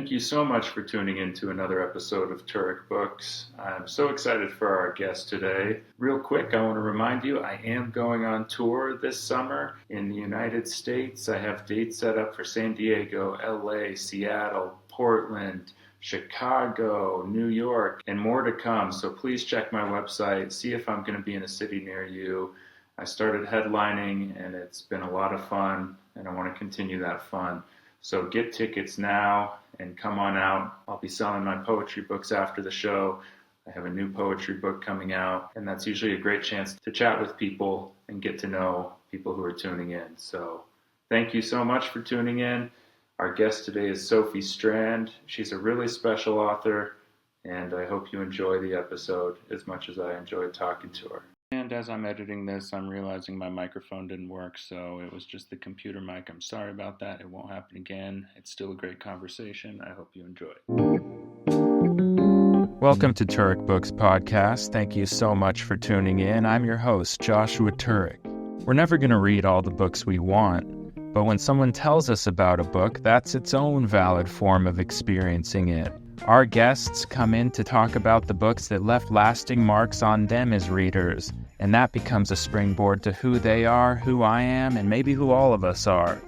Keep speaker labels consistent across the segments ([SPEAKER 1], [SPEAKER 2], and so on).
[SPEAKER 1] Thank you so much for tuning in to another episode of Turek Books. I'm so excited for our guest today. Real quick, I want to remind you I am going on tour this summer in the United States. I have dates set up for San Diego, LA, Seattle, Portland, Chicago, New York, and more to come. So please check my website, see if I'm going to be in a city near you. I started headlining and it's been a lot of fun, and I want to continue that fun. So get tickets now and come on out. I'll be selling my poetry books after the show. I have a new poetry book coming out, and that's usually a great chance to chat with people and get to know people who are tuning in. So thank you so much for tuning in. Our guest today is Sophie Strand. She's a really special author, and I hope you enjoy the episode as much as I enjoyed talking to her. And as I'm editing this, I'm realizing my microphone didn't work, so it was just the computer mic. I'm sorry about that. It won't happen again. It's still a great conversation. I hope you enjoy it. Welcome to Turek Books Podcast. Thank you so much for tuning in. I'm your host, Joshua Turek. We're never going to read all the books we want, but when someone tells us about a book, that's its own valid form of experiencing it. Our guests come in to talk about the books that left lasting marks on them as readers, and that becomes a springboard to who they are, who I am, and maybe who all of us are.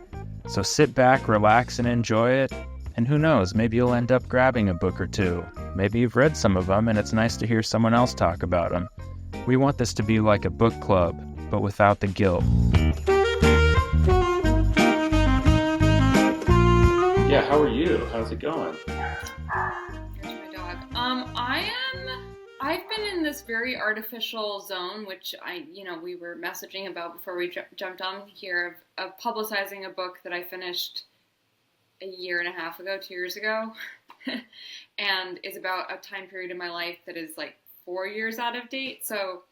[SPEAKER 1] So sit back, relax, and enjoy it, and who knows, maybe you'll end up grabbing a book or two. Maybe you've read some of them, and it's nice to hear someone else talk about them. We want this to be like a book club, but without the guilt. Yeah, how are you? How's it going?
[SPEAKER 2] There's my dog. I've been in this very artificial zone, which we were messaging about before we jumped on here, of publicizing a book that I finished a year and a half ago, 2 years ago, and is about a time period in my life that is like 4 years out of date. So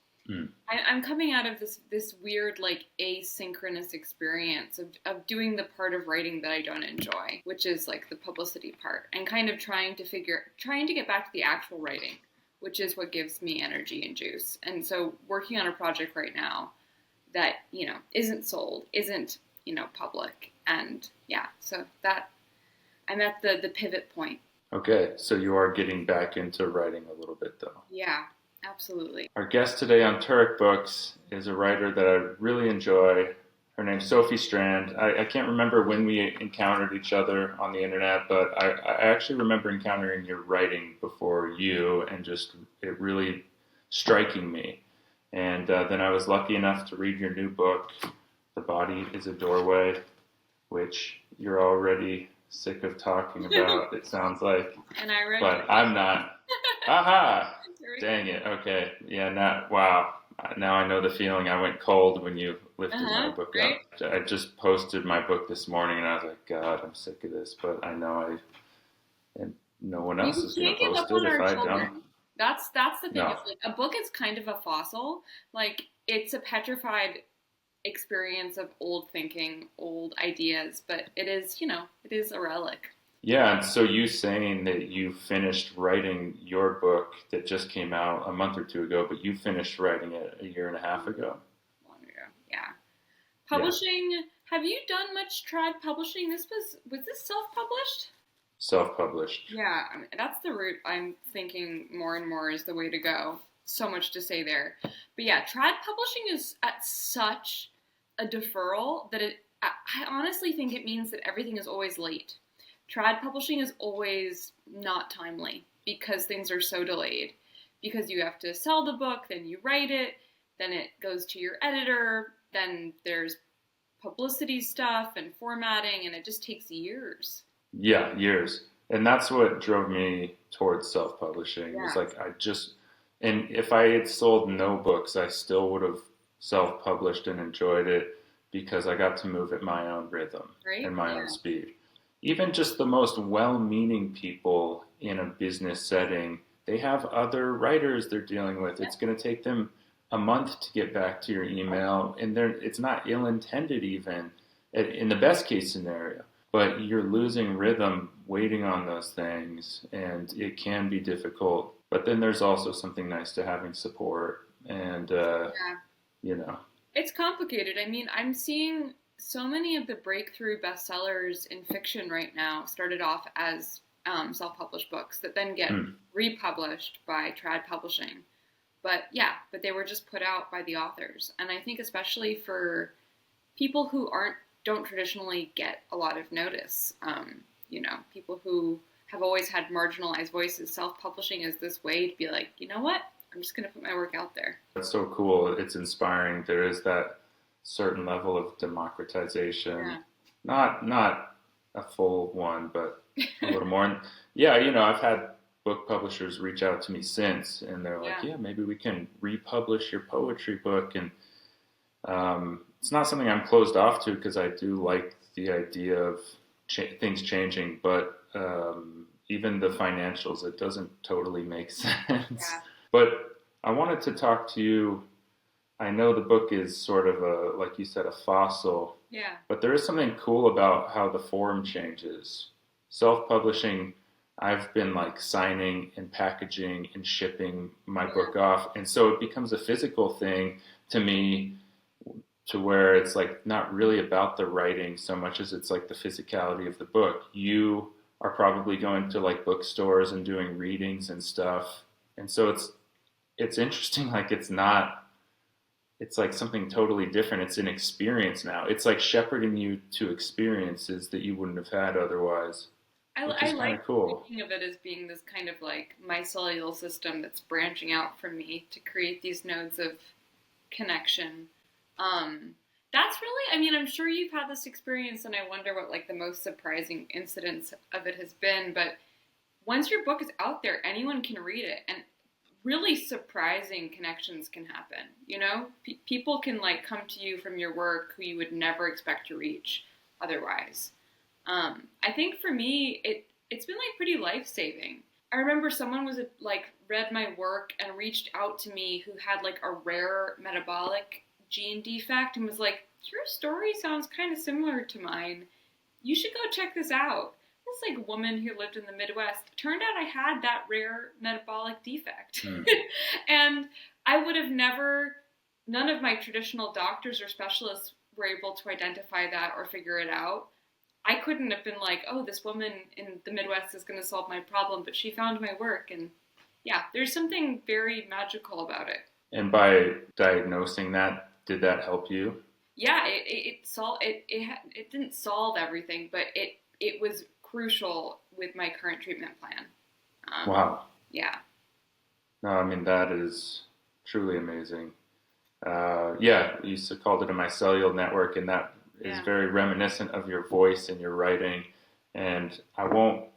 [SPEAKER 2] I'm coming out of this weird, like, asynchronous experience of doing the part of writing that I don't enjoy, which is like the publicity part, and kind of trying to get back to the actual writing, which is what gives me energy and juice. And so working on a project right now that, isn't sold, isn't, public. And yeah, so that I'm at the pivot point.
[SPEAKER 1] Okay, so you are getting back into writing a little bit, though.
[SPEAKER 2] Yeah. Absolutely.
[SPEAKER 1] Our guest today on Turek Books is a writer that I really enjoy. Her name's Sophie Strand. I can't remember when we encountered each other on the internet, but I actually remember encountering your writing before you and just it really striking me. And then I was lucky enough to read your new book, The Body is a Doorway, which you're already sick of talking about, it sounds like.
[SPEAKER 2] And I read
[SPEAKER 1] But I'm not. Aha! Dang it. Okay. Yeah, wow. Now I know the feeling. I went cold when you lifted my book up. I just posted my book this morning and I was like, God, I'm sick of this. But I know and no one else is going to post it if I don't.
[SPEAKER 2] That's the thing.
[SPEAKER 1] No.
[SPEAKER 2] It's like, a book is kind of a fossil. Like, it's a petrified experience of old thinking, old ideas, but it is a relic.
[SPEAKER 1] Yeah, and so you saying that you finished writing your book that just came out a month or two ago, but you finished writing it a year and a half ago.
[SPEAKER 2] Long ago, yeah. Publishing, yeah. Have you done much trad publishing? Was this self-published?
[SPEAKER 1] Self-published.
[SPEAKER 2] Yeah, I mean, that's the route I'm thinking more and more is the way to go. So much to say there. But yeah, trad publishing is at such a deferral that I honestly think it means that everything is always late. Trad publishing is always not timely because things are so delayed. Because you have to sell the book, then you write it, then it goes to your editor, then there's publicity stuff and formatting, and it just takes years.
[SPEAKER 1] Yeah, years. And that's what drove me towards self-publishing. Yeah. It was like and if I had sold no books, I still would have self-published and enjoyed it because I got to move at my own rhythm and my own speed. Even just the most well-meaning people in a business setting, they have other writers they're dealing with. It's going to take them a month to get back to your email, and it's not ill-intended even, in the best case scenario. But you're losing rhythm waiting on those things, and it can be difficult. But then there's also something nice to having support, and, It's complicated. I mean, I'm seeing so many of the breakthrough bestsellers in fiction right now started off as
[SPEAKER 2] self-published books that then get
[SPEAKER 1] Hmm.
[SPEAKER 2] republished by trad publishing. But yeah, but they were just put out by the authors. And I think especially for people who don't traditionally get a lot of notice, people who have always had marginalized voices, self-publishing is this way to be like, you know what? I'm just going to put my work out there.
[SPEAKER 1] That's so cool. It's inspiring. There is that certain level of democratization.
[SPEAKER 2] Yeah.
[SPEAKER 1] Not a full one, but a little more. And yeah, I've had book publishers reach out to me since, and they're like,
[SPEAKER 2] Yeah.
[SPEAKER 1] "Yeah, maybe we can republish your poetry book." And it's not something I'm closed off to because I do like the idea of things changing, but even the financials, it doesn't totally make sense.
[SPEAKER 2] Yeah.
[SPEAKER 1] But I wanted to talk to you. I know the book is sort of like you said, a fossil,
[SPEAKER 2] Yeah.
[SPEAKER 1] but there is something cool about how the form changes. Self-publishing, I've been like signing and packaging and shipping my book off, and so it becomes a physical thing to me, to where it's like not really about the writing so much as it's like the physicality of the book. You are probably going to like bookstores and doing readings and stuff, and so it's interesting. Like it's like something totally different. It's an experience now. It's like shepherding you to experiences that you wouldn't have had otherwise, which
[SPEAKER 2] I
[SPEAKER 1] is kind
[SPEAKER 2] like
[SPEAKER 1] of cool.
[SPEAKER 2] thinking of it as being this kind of like mycelial system that's branching out from me to create these nodes of connection. That's really, I mean, I'm sure you've had this experience, and I wonder what like the most surprising incidents of it has been. But once your book is out there, anyone can read it, and really surprising connections can happen. People can like come to you from your work who you would never expect to reach otherwise. I think for me, it's been like pretty life-saving. I remember someone was like read my work and reached out to me who had like a rare metabolic gene defect and was like, "Your story sounds kind of similar to mine. You should go check this out." This like woman who lived in the Midwest. Turned out I had that rare metabolic defect, and I would have never. None of my traditional doctors or specialists were able to identify that or figure it out. I couldn't have been like, oh, this woman in the Midwest is going to solve my problem, but she found my work. And yeah, there's something very magical about it.
[SPEAKER 1] And by diagnosing that, did that help you?
[SPEAKER 2] Yeah, it didn't solve everything, but it was crucial with my current treatment plan.
[SPEAKER 1] Wow.
[SPEAKER 2] Yeah.
[SPEAKER 1] No, I mean, that is truly amazing. Yeah, you called it a mycelial network, and that is very reminiscent of your voice and your writing. And I won't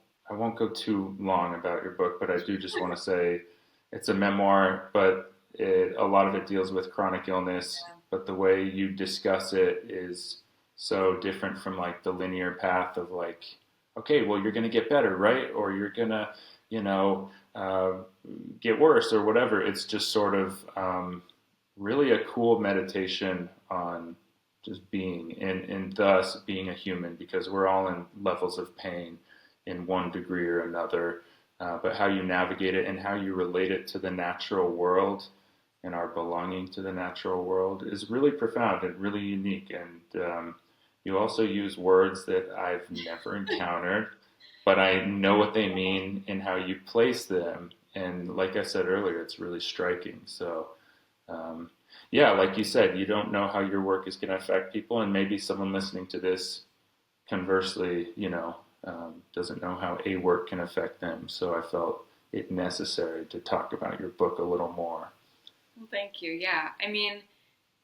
[SPEAKER 1] go too long about your book, but I do just want to say it's a memoir, but a lot of it deals with chronic illness. But the way you discuss it is so different from like the linear path of like, okay, well, you're going to get better, right? Or you're going to, get worse or whatever. It's just sort of really a cool meditation on just being and thus being a human, because we're all in levels of pain in one degree or another. But how you navigate it and how you relate it to the natural world and our belonging to the natural world is really profound and really unique. And you also use words that I've never encountered, but I know what they mean and how you place them. And like I said earlier, it's really striking. So, yeah, like you said, you don't know how your work is going to affect people, and maybe someone listening to this, conversely, doesn't know how a work can affect them. So I felt it necessary to talk about your book a little more.
[SPEAKER 2] Well, thank you. Yeah, I mean,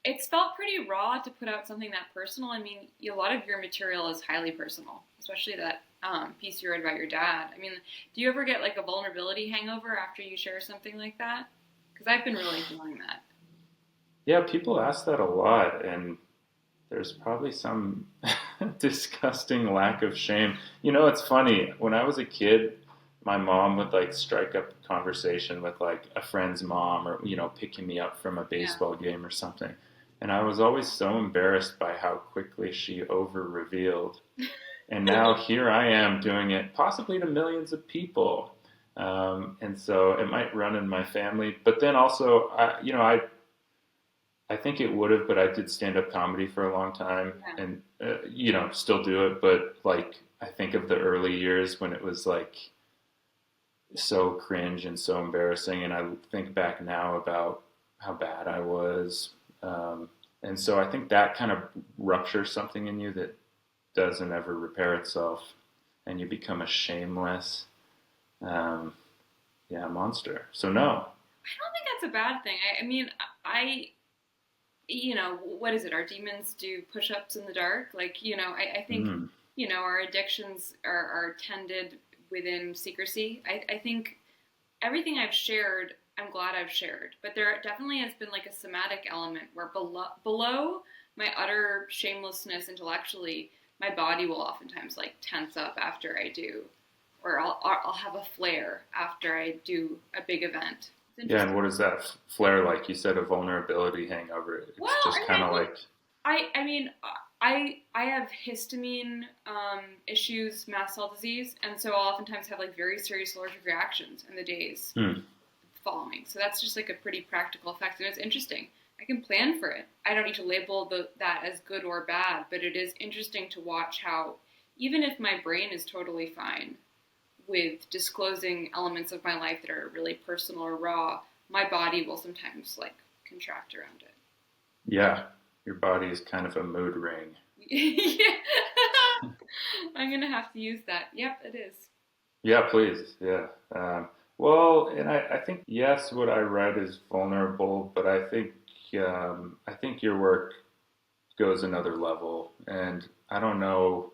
[SPEAKER 2] it's felt pretty raw to put out something that personal. I mean, a lot of your material is highly personal, especially that piece you read about your dad. I mean, do you ever get like a vulnerability hangover after you share something like that? Because I've been really feeling that.
[SPEAKER 1] Yeah, people ask that a lot, and there's probably some disgusting lack of shame. It's funny. When I was a kid, my mom would like strike up a conversation with like a friend's mom, or picking me up from a baseball game or something, and I was always so embarrassed by how quickly she over revealed. And now here I am doing it possibly to millions of people, and so it might run in my family. But then also, I think it would have, but I did stand-up comedy for a long time, and still do it. But like, I think of the early years when it was like so cringe and so embarrassing. And I think back now about how bad I was. And so I think that kind of ruptures something in you that doesn't ever repair itself, and you become a shameless, um, monster. So no.
[SPEAKER 2] I don't think that's a bad thing. I mean, I, what is it? Our demons do push-ups in the dark. Like, I think,
[SPEAKER 1] Mm.
[SPEAKER 2] our addictions are tended within secrecy. I think everything I've shared, I'm glad I've shared. But there definitely has been like a somatic element where below my utter shamelessness intellectually, my body will oftentimes like tense up after I do, or I'll have a flare after I do a big event. It's
[SPEAKER 1] Yeah, and
[SPEAKER 2] interesting.
[SPEAKER 1] what is that flare like? You said a vulnerability hangover.
[SPEAKER 2] Well,
[SPEAKER 1] It's just
[SPEAKER 2] I mean,
[SPEAKER 1] kind
[SPEAKER 2] I
[SPEAKER 1] of
[SPEAKER 2] think
[SPEAKER 1] like,
[SPEAKER 2] I have histamine issues, mast cell disease, and so I'll oftentimes have like very serious allergic reactions in the days
[SPEAKER 1] hmm,
[SPEAKER 2] following. So that's just like a pretty practical effect, and it's interesting. I can plan for it. I don't need to label that as good or bad, but it is interesting to watch how, even if my brain is totally fine with disclosing elements of my life that are really personal or raw, my body will sometimes like contract around it.
[SPEAKER 1] yeah, your body is kind of a mood ring.
[SPEAKER 2] Yeah. I'm gonna have to use that. Yep, it is.
[SPEAKER 1] Yeah, please. Yeah. Well, and I think yes, what I write is vulnerable, but I think your work goes another level, and I don't know.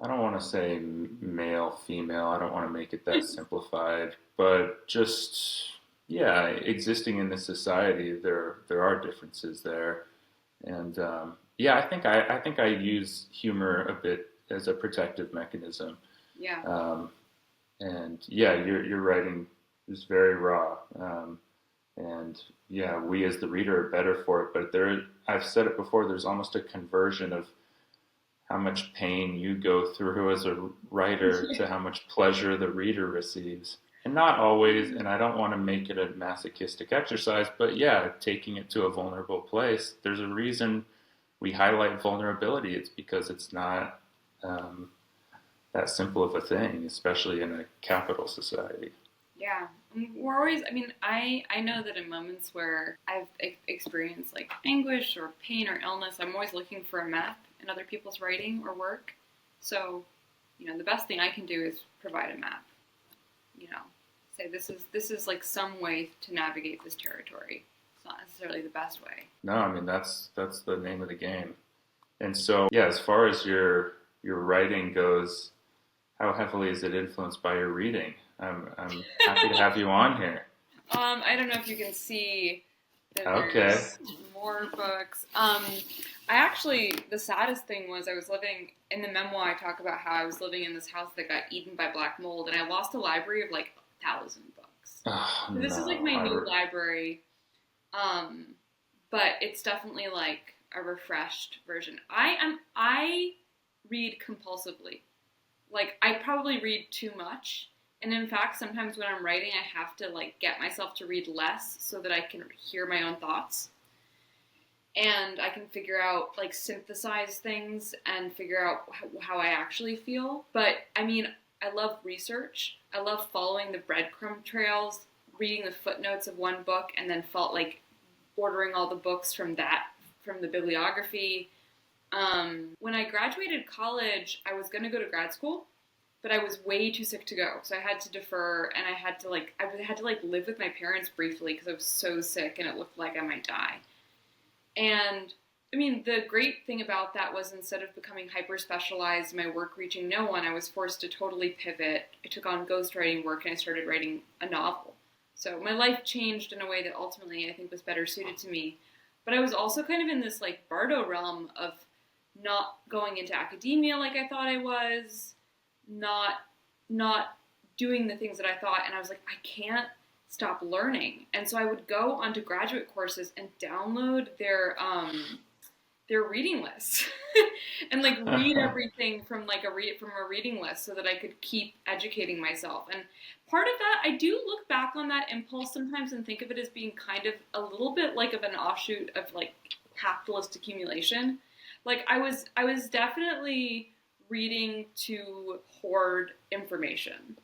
[SPEAKER 1] I don't want to say male, female. I don't want to make it that simplified, but just yeah, existing in this society, there are differences there, and yeah, I think I use humor a bit as a protective mechanism.
[SPEAKER 2] Yeah.
[SPEAKER 1] Um, and yeah, your writing is very raw, and yeah, we as the reader are better for it. But I've said it before. There's almost a conversion of how much pain you go through as a writer
[SPEAKER 2] Yeah.
[SPEAKER 1] to how much pleasure the reader receives. And not always, and I don't want to make it a masochistic exercise, but yeah, taking it to a vulnerable place. There's a reason we highlight vulnerability. It's because it's not um, that simple of a thing, especially in a capital society.
[SPEAKER 2] Yeah. We're always, I mean, I know that in moments where I've experienced like anguish or pain or illness, I'm always looking for a map in other people's writing or work. So, the best thing I can do is provide a map. You know, say this is like some way to navigate this territory. It's not necessarily the best way.
[SPEAKER 1] No, I mean that's the name of the game. And so, yeah, as far as your writing goes, how heavily is it influenced by your reading? I'm happy to have you on here.
[SPEAKER 2] I don't know if you can see that
[SPEAKER 1] Okay.
[SPEAKER 2] there's more books. I actually, the saddest thing was I was living, in the memoir I talk about how I was living in this house that got eaten by black mold, and I lost a library of like 1,000 books.
[SPEAKER 1] Oh,
[SPEAKER 2] So this is like
[SPEAKER 1] no.
[SPEAKER 2] my new library, um, but it's definitely like a refreshed version. I read compulsively. Like I probably read too much. And in fact, sometimes when I'm writing, I have to like get myself to read less so that I can hear my own thoughts and I can figure out like synthesize things and figure out how I actually feel. But I mean, I love research. I love following the breadcrumb trails, reading the footnotes of one book, and then felt like ordering all the books from the bibliography. When I graduated college, I was going to go to grad school, but I was way too sick to go, so I had to defer, and I had to live with my parents briefly because I was so sick and it looked like I might die. And I mean, the great thing about that was instead of becoming hyper specialized, my work reaching no one, I was forced to totally pivot. I took on ghostwriting work and I started writing a novel. So my life changed in a way that ultimately I think was better suited to me. But I was also kind of in this like bardo realm of not going into academia like I thought I was, not not doing the things that I thought, and I was like, I can't stop learning. And so I would go onto graduate courses and download their reading lists and like read everything from like from a reading list so that I could keep educating myself. And part of that, I do look back on that impulse sometimes and think of it as being kind of a little bit like of an offshoot of like capitalist accumulation. Like I was definitely reading to hoard information.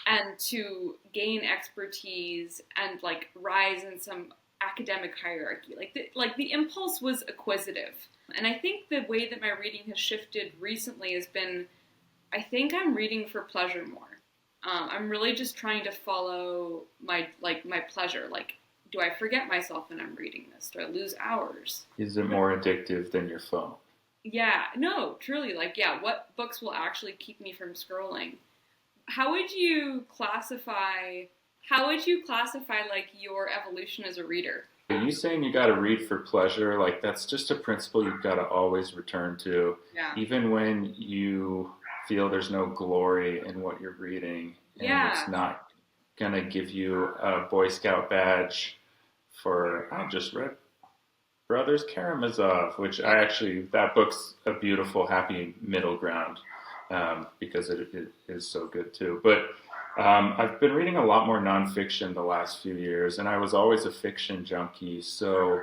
[SPEAKER 2] and to gain expertise and like rise in some academic hierarchy. Like the impulse was acquisitive. And I think the way that my reading has shifted recently has been, I think I'm reading for pleasure more. I'm really just trying to follow my pleasure. Like, do I forget myself when I'm reading this? Do I lose hours?
[SPEAKER 1] Is it more addictive than your phone?
[SPEAKER 2] Yeah, no, truly. Like, yeah, what books will actually keep me from scrolling? How would you classify like your evolution as a reader?
[SPEAKER 1] Are you saying you got to read for pleasure? Like that's just a principle you've got to always return to,
[SPEAKER 2] Yeah.
[SPEAKER 1] even when you feel there's no glory in what you're reading, and it's not gonna give you a Boy Scout badge for I just read Brothers Karamazov, which that book's a beautiful, happy middle ground because it is so good too. But I've been reading a lot more nonfiction the last few years, and I was always a fiction junkie, so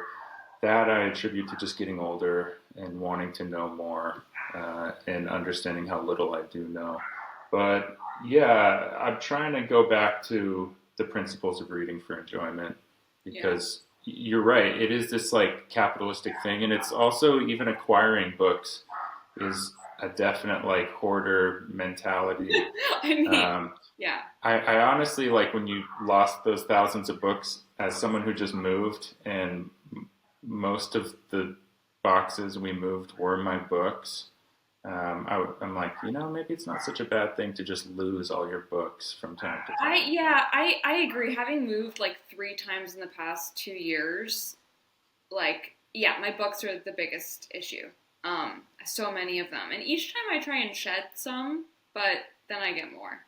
[SPEAKER 1] that I attribute to just getting older and wanting to know more and understanding how little I do know. But yeah, I'm trying to go back to the principles of reading for enjoyment because you're right. It is this like capitalistic thing, and it's also even acquiring books is a definite like hoarder mentality.
[SPEAKER 2] I mean, yeah.
[SPEAKER 1] I honestly like when you lost those thousands of books as someone who just moved, and most of the boxes we moved were my books. I'm like, maybe it's not such a bad thing to just lose all your books from time to time.
[SPEAKER 2] I agree. Having moved like 3 times in the past 2 years, like, yeah, my books are the biggest issue. So many of them. And each time I try and shed some, but then I get more.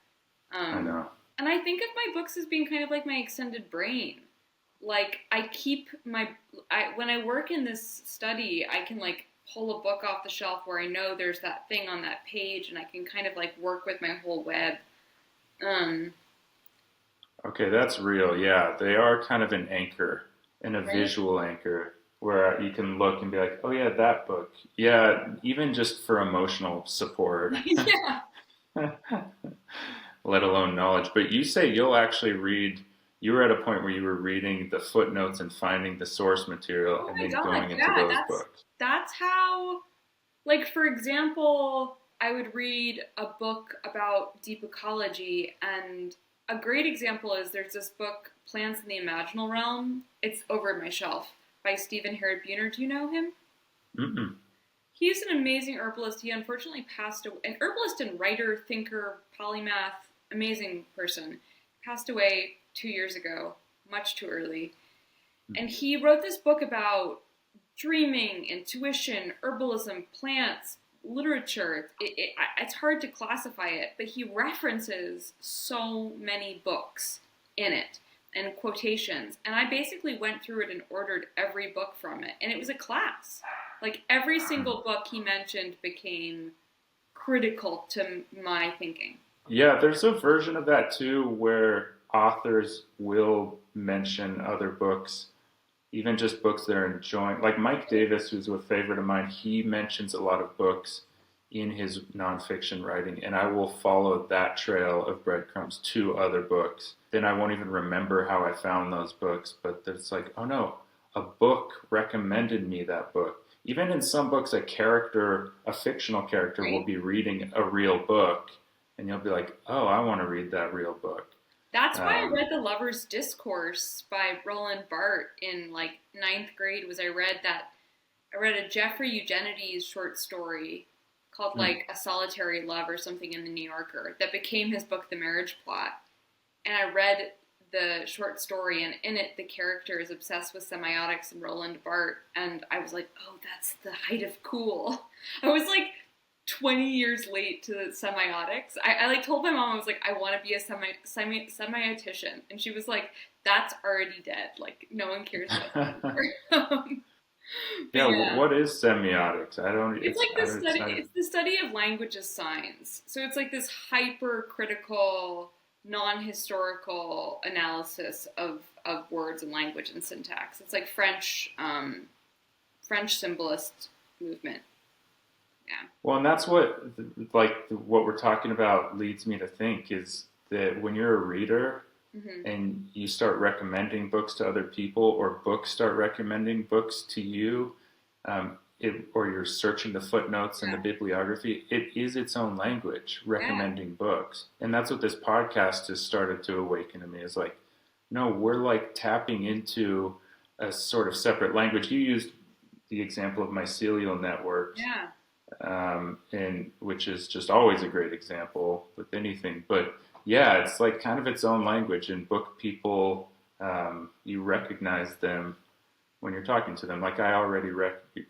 [SPEAKER 1] I know.
[SPEAKER 2] And I think of my books as being kind of like my extended brain. Like, I keep when I work in this study, I can like pull a book off the shelf where I know there's that thing on that page, and I can kind of like work with my whole web.
[SPEAKER 1] Okay, that's real. Yeah, they are kind of an anchor and a visual anchor where you can look and be like, oh yeah, that book. Yeah, even just for emotional support.
[SPEAKER 2] Yeah.
[SPEAKER 1] Let alone knowledge. But you say you'll actually read. You were at a point where you were reading the footnotes and finding the source material and then going into those books.
[SPEAKER 2] That's how, like, for example, I would read a book about deep ecology, and a great example is there's this book, Plants in the Imaginal Realm. It's over my shelf by Stephen Herod Buhner. Do you know him?
[SPEAKER 1] Mm-mm.
[SPEAKER 2] He's an amazing herbalist. He unfortunately passed away. An herbalist and writer, thinker, polymath, amazing person. Passed away 2 years ago, much too early. And he wrote this book about dreaming, intuition, herbalism, plants, literature. It's hard to classify it, but he references so many books in it and quotations. And I basically went through it and ordered every book from it. And it was a class. Like every single book he mentioned became critical to my thinking.
[SPEAKER 1] Yeah, there's a version of that too where authors will mention other books, even just books they're enjoying. Like Mike Davis, who's a favorite of mine, he mentions a lot of books in his nonfiction writing, and I will follow that trail of breadcrumbs to other books. Then I won't even remember how I found those books, but it's like, oh no, a book recommended me that book. Even in some books, a fictional character will be reading a real book, and you'll be like, oh, I want to read that real book.
[SPEAKER 2] That's why I read The Lover's Discourse by Roland Barthes in like 9th grade. I read a Jeffrey Eugenides short story called like A Solitary Love or something in the New Yorker that became his book, The Marriage Plot. And I read the short story, and in it the character is obsessed with semiotics and Roland Barthes, and I was like, oh, that's the height of cool. I was like 20 years late to semiotics. I like told my mom, I was like, I want to be a semiotician, and she was like, that's already dead. Like, no one cares about that.
[SPEAKER 1] Yeah, what is semiotics?
[SPEAKER 2] It's like the study. It's the study of language as signs. So it's like this hypercritical, non-historical analysis of words and language and syntax. It's like French symbolist movement. Yeah.
[SPEAKER 1] Well, and that's what we're talking about leads me to think is that when you're a reader
[SPEAKER 2] Hmm.
[SPEAKER 1] and you start recommending books to other people, or books start recommending books to you, or you're searching the footnotes and the
[SPEAKER 2] Yeah.
[SPEAKER 1] bibliography, it is its own language
[SPEAKER 2] Yeah.
[SPEAKER 1] recommending books. And that's what this podcast has started to awaken to me, is like, no, we're like tapping into a sort of separate language. You used the example of mycelial networks,
[SPEAKER 2] Yeah.
[SPEAKER 1] and which is just always a great example with anything. But yeah, it's like kind of its own language, and book people, you recognize them when you're talking to them. Like I already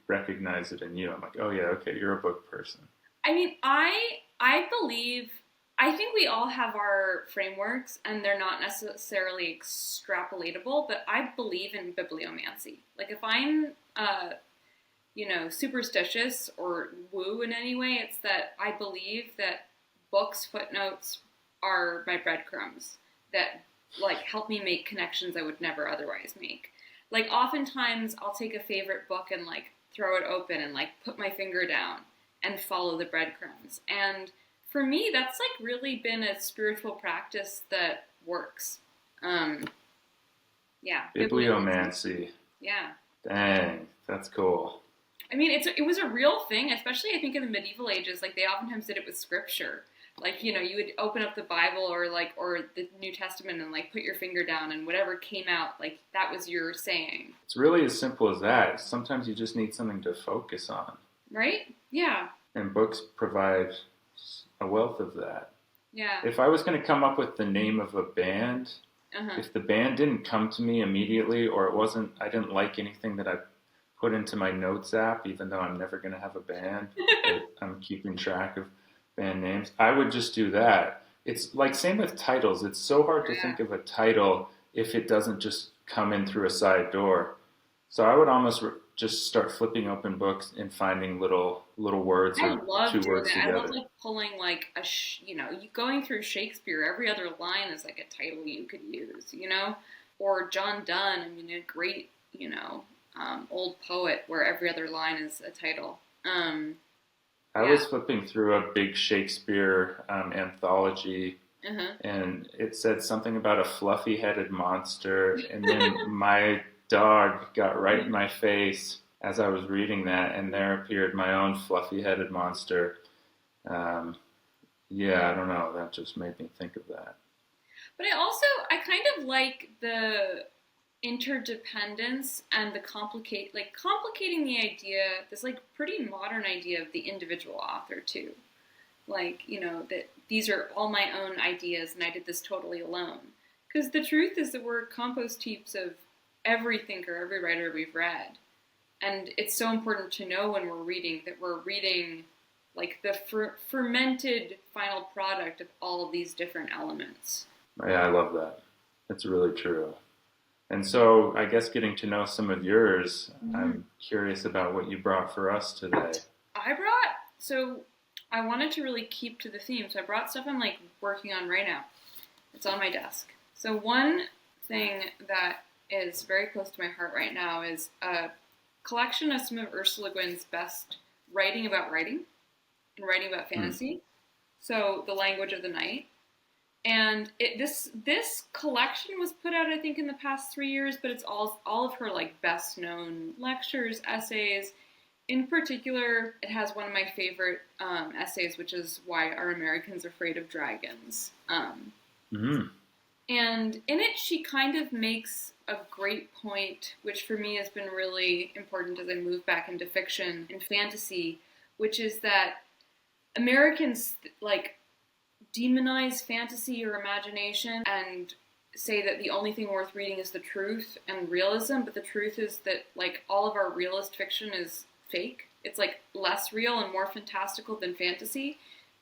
[SPEAKER 1] recognize it in you. I'm like, oh yeah, okay, you're a book person.
[SPEAKER 2] I mean, I believe I think we all have our frameworks and they're not necessarily extrapolatable, but I believe in bibliomancy. Like if I'm superstitious or woo in any way, it's that I believe that books footnotes are my breadcrumbs that like help me make connections I would never otherwise make. Like oftentimes I'll take a favorite book and like throw it open and like put my finger down and follow the breadcrumbs. And for me that's like really been a spiritual practice that works. Um yeah, bibliomancy.
[SPEAKER 1] Bibliomancy.
[SPEAKER 2] Yeah.
[SPEAKER 1] Dang, that's cool.
[SPEAKER 2] I mean, it was a real thing, especially I think in the medieval ages. Like they oftentimes did it with scripture. Like you would open up the Bible or the New Testament and like put your finger down and whatever came out, like that was your saying,
[SPEAKER 1] It's really as simple as that. Sometimes you just need something to focus on,
[SPEAKER 2] right? Yeah,
[SPEAKER 1] and books provide a wealth of that.
[SPEAKER 2] yeah,
[SPEAKER 1] If I was going to come up with the name of a band,
[SPEAKER 2] uh-huh.
[SPEAKER 1] if the band didn't come to me immediately, or I didn't like anything that I put into my notes app, even though I'm never going to have a band, but I'm keeping track of band names, I would just do that. It's like same with titles. It's so hard to
[SPEAKER 2] Yeah.
[SPEAKER 1] think of a title if it doesn't just come in through a side door. So I would almost just start flipping open books and finding little words
[SPEAKER 2] I
[SPEAKER 1] or
[SPEAKER 2] love
[SPEAKER 1] two
[SPEAKER 2] doing
[SPEAKER 1] words
[SPEAKER 2] that. I love
[SPEAKER 1] together.
[SPEAKER 2] like pulling like you going through Shakespeare. Every other line is like a title you could use, or John Donne. I mean, a great old poet where every other line is a title.
[SPEAKER 1] I
[SPEAKER 2] Yeah.
[SPEAKER 1] was flipping through a big Shakespeare anthology,
[SPEAKER 2] Uh-huh.
[SPEAKER 1] and it said something about a fluffy-headed monster, and then my dog got right in my face as I was reading that, and there appeared my own fluffy-headed monster. Um, yeah, I don't know. That just made me think of that.
[SPEAKER 2] But I kind of like the interdependence and the complicating the idea, this like pretty modern idea of the individual author too. Like, that these are all my own ideas and I did this totally alone. Because the truth is that we're compost heaps of every thinker, every writer we've read. And it's so important to know when we're reading that we're reading like the fermented final product of all of these different elements.
[SPEAKER 1] Yeah, I love that. It's really true. And so, I guess getting to know some of yours,
[SPEAKER 2] Mhm.
[SPEAKER 1] I'm curious about what you brought for us today.
[SPEAKER 2] So I wanted to really keep to the theme, so I brought stuff I'm like working on right now. It's on my desk. So one thing that is very close to my heart right now is a collection of some of Ursula Le Guin's best writing and writing about
[SPEAKER 1] Hmm.
[SPEAKER 2] fantasy. So The Language of the Night. And this collection was put out, I think, in the past 3 years, but it's all of her like best known lectures, essays. In particular, it has one of my favorite essays, which is Why Are Americans Afraid of Dragons?
[SPEAKER 1] Hmm.
[SPEAKER 2] And in it, she kind of makes a great point, which for me has been really important as I move back into fiction and fantasy, which is that Americans like demonize fantasy or imagination and say that the only thing worth reading is the truth and realism, but the truth is that like all of our realist fiction is fake. It's like less real and more fantastical than fantasy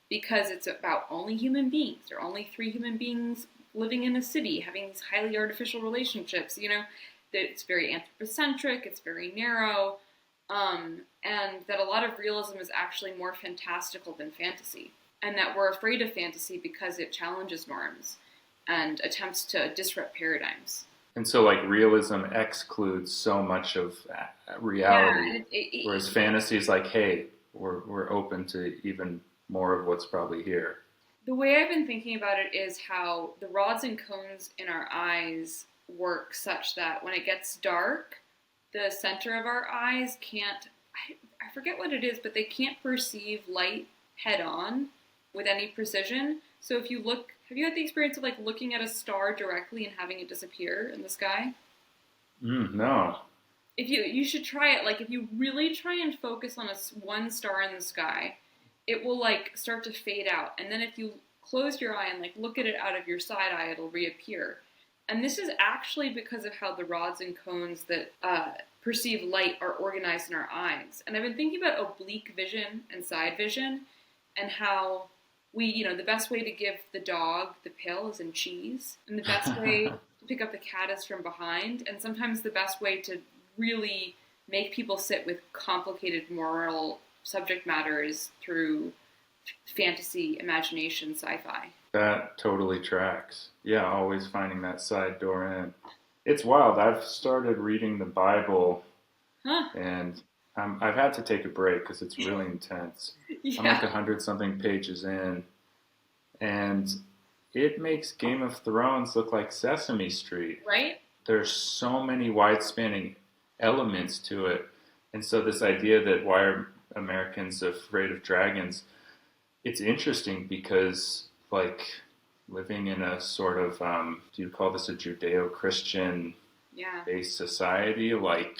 [SPEAKER 2] because it's about only human beings. There are only three human beings living in a city having these highly artificial relationships, that it's very anthropocentric, it's very narrow, and that a lot of realism is actually more fantastical than fantasy and that we're afraid of fantasy because it challenges norms and attempts to disrupt paradigms.
[SPEAKER 1] And so, like, realism excludes so much of
[SPEAKER 2] Yeah,
[SPEAKER 1] reality, whereas fantasy is like, hey, we're open to even more of what's probably here.
[SPEAKER 2] The way I've been thinking about it is how the rods and cones in our eyes work such that when it gets dark, the center of our eyes can't, I forget what it is, but they can't perceive light head on with any precision. So if you look, have you had the experience of like looking at a star directly and having it disappear in the sky?
[SPEAKER 1] No.
[SPEAKER 2] If you should try it, like if you really try and focus on one star in the sky, it will like start to fade out. And then if you close your eye and like look at it out of your side eye, it'll reappear. And this is actually because of how the rods and cones that perceive light are organized in our eyes. And I've been thinking about oblique vision and side vision and how the best way to give the dog the pill is in cheese. And the best way to pick up the cat is from behind. And sometimes the best way to really make people sit with complicated moral subject matter is through fantasy, imagination, sci-fi.
[SPEAKER 1] That totally tracks. Yeah, always finding that side door in. It's wild. I've started reading the Bible, and I've had to take a break because it's really intense.
[SPEAKER 2] Yeah.
[SPEAKER 1] I'm like 100-something pages in, and it makes Game of Thrones look like Sesame Street.
[SPEAKER 2] Right?
[SPEAKER 1] There's so many wide-spanning elements to it. And so this idea that why are Americans afraid of dragons, it's interesting because, like, living in a sort of, do you call this a Judeo-Christian based society? Like,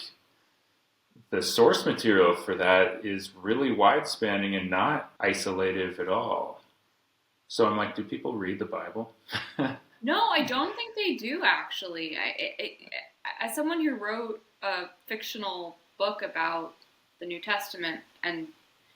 [SPEAKER 1] the source material for that is really wide-spanning and not isolative at all. So I'm like, do people read the Bible?
[SPEAKER 2] No, I don't think they do, actually. As someone who wrote a fictional book about the New Testament and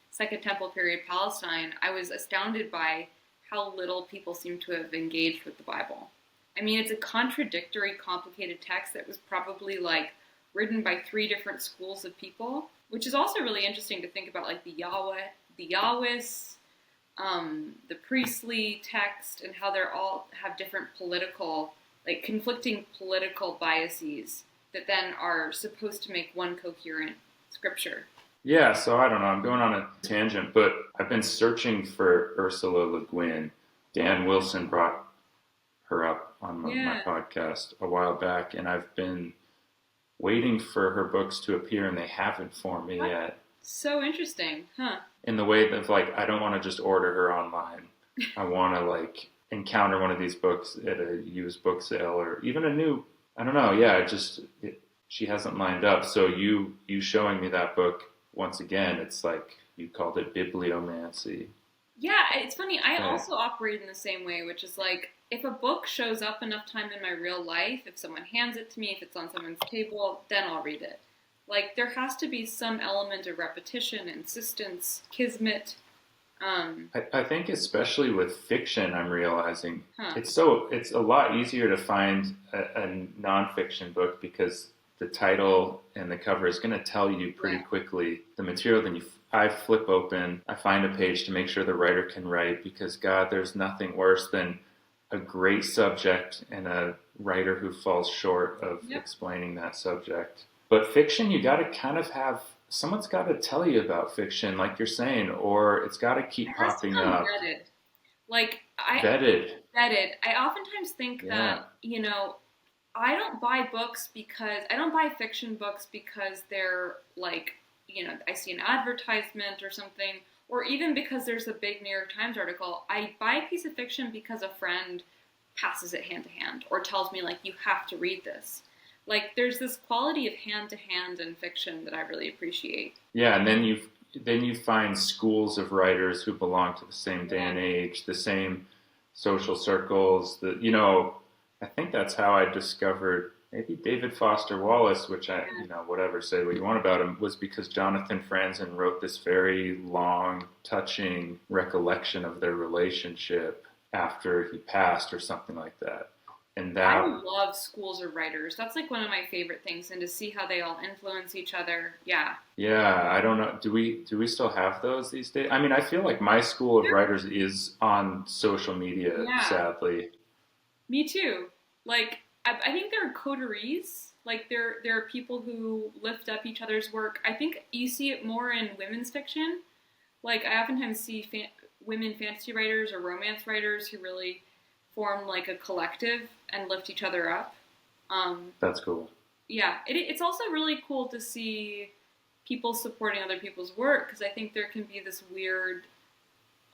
[SPEAKER 2] Second Temple period Palestine, I was astounded by how little people seem to have engaged with the Bible. I mean, it's a contradictory, complicated text that was probably like written by 3 different schools of people, which is also really interesting to think about, like the Yahwist, the priestly text, and how they're all have different political, like conflicting political biases that then are supposed to make one coherent scripture.
[SPEAKER 1] Yeah, so I don't know. I'm going on a tangent, but I've been searching for Ursula Leguin. Dan Wilson brought her up on my podcast a while back, and I've been waiting for her books to appear, and they haven't for me yet.
[SPEAKER 2] So interesting, huh?
[SPEAKER 1] In the way that, like, I don't want to just order her online. I want to, like, encounter one of these books at a used book sale or even a new, I don't know, she hasn't lined up. So you showing me that book, once again, it's like you called it Bibliomancy.
[SPEAKER 2] Yeah, it's funny. I also operate in the same way, which is like, if a book shows up enough time in my real life, if someone hands it to me, if it's on someone's table, then I'll read it. Like, there has to be some element of repetition, insistence, kismet.
[SPEAKER 1] I think especially with fiction, I'm realizing it's a lot easier to find a nonfiction book because the title and the cover is going to tell you pretty quickly the material. Then I flip open, I find a page to make sure the writer can write, because God, there's nothing worse than a great subject and a writer who falls short of explaining that subject. But fiction, you got to kind of have, someone's got to tell you about fiction, like you're saying, or it's got to keep popping up.
[SPEAKER 2] Vetted. Like,
[SPEAKER 1] Vetted.
[SPEAKER 2] I oftentimes think that, I don't buy fiction books because they're like, I see an advertisement or something, or even because there's a big New York Times article. I buy a piece of fiction because a friend passes it hand to hand or tells me, like, you have to read this. Like, there's this quality of hand to hand in fiction that I really appreciate.
[SPEAKER 1] Yeah, and then you find schools of writers who belong to the same day and age, the same social circles. I think that's how I discovered maybe David Foster Wallace, which whatever, say what you want about him, was because Jonathan Franzen wrote this very long, touching recollection of their relationship after he passed or something like that. And
[SPEAKER 2] I love schools of writers. That's like one of my favorite things, and to see how they all influence each other. Yeah.
[SPEAKER 1] Yeah, I don't know. Do we still have those these days? I mean, I feel like my school of writers is on social media, sadly.
[SPEAKER 2] Me too. Like, I think there are coteries. Like, there are people who lift up each other's work. I think you see it more in women's fiction. Like, I oftentimes see women fantasy writers or romance writers who really form like a collective and lift each other up.
[SPEAKER 1] That's cool.
[SPEAKER 2] Yeah, it's also really cool to see people supporting other people's work, because I think there can be this weird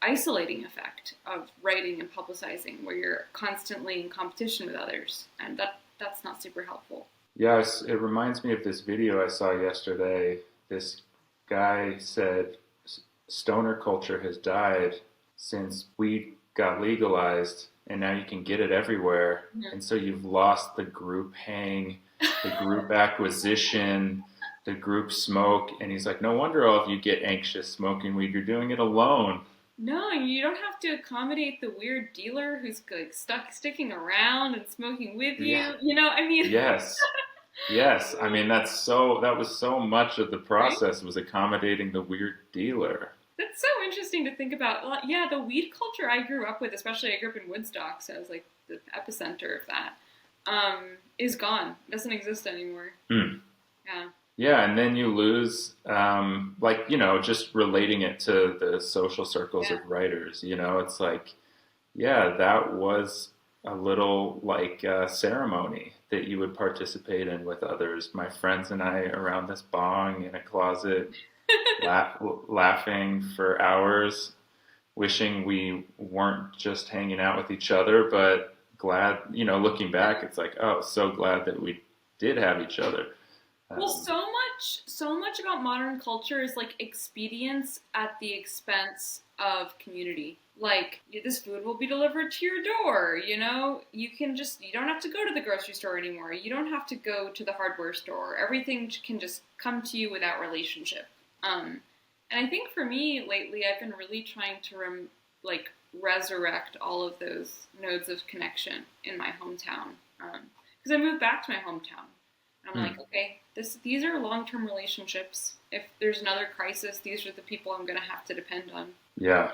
[SPEAKER 2] isolating effect of writing and publicizing where you're constantly in competition with others, and that's not super helpful.
[SPEAKER 1] Yes, it reminds me of this video I saw yesterday. This guy said stoner culture has died since weed got legalized, and now you can get it everywhere.
[SPEAKER 2] Mm-hmm.
[SPEAKER 1] And so you've lost the group hang, the group acquisition, the group smoke. And he's like, no wonder all of you get anxious smoking weed. You're doing it alone.
[SPEAKER 2] No, you don't have to accommodate the weird dealer who's like sticking around and smoking with you.
[SPEAKER 1] Yeah.
[SPEAKER 2] You know, I mean.
[SPEAKER 1] Yes. Yes. I mean, that was so much of the process, was accommodating the weird dealer.
[SPEAKER 2] That's so interesting to think about. Yeah, the weed culture I grew up with, especially I grew up in Woodstock, so I was like the epicenter of that, is gone. It doesn't exist anymore.
[SPEAKER 1] Mm.
[SPEAKER 2] Yeah.
[SPEAKER 1] Yeah, and then you lose, just relating it to the social circles of writers. It's like, yeah, that was a little like a ceremony that you would participate in with others. My friends and I around this bong in a closet, laughing for hours, wishing we weren't just hanging out with each other, but glad, looking back, it's like, oh, so glad that we did have each other.
[SPEAKER 2] Well, so much about modern culture is like expedience at the expense of community. Like, this food will be delivered to your door, you don't have to go to the grocery store anymore. You don't have to go to the hardware store. Everything can just come to you without relationship. And I think for me lately, I've been really trying to resurrect all of those nodes of connection in my hometown. Because I moved back to my hometown. I'm like, okay, these are long-term relationships. If there's another crisis, these are the people I'm going to have to depend on.
[SPEAKER 1] Yeah.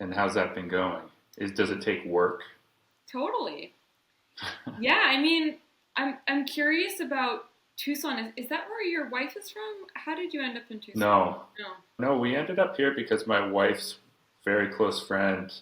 [SPEAKER 1] And how's that been going? Does it take work?
[SPEAKER 2] Totally. Yeah, I mean, I'm curious about Tucson. Is that where your wife is from? How did you end up in Tucson?
[SPEAKER 1] No, we ended up here because my wife's very close friend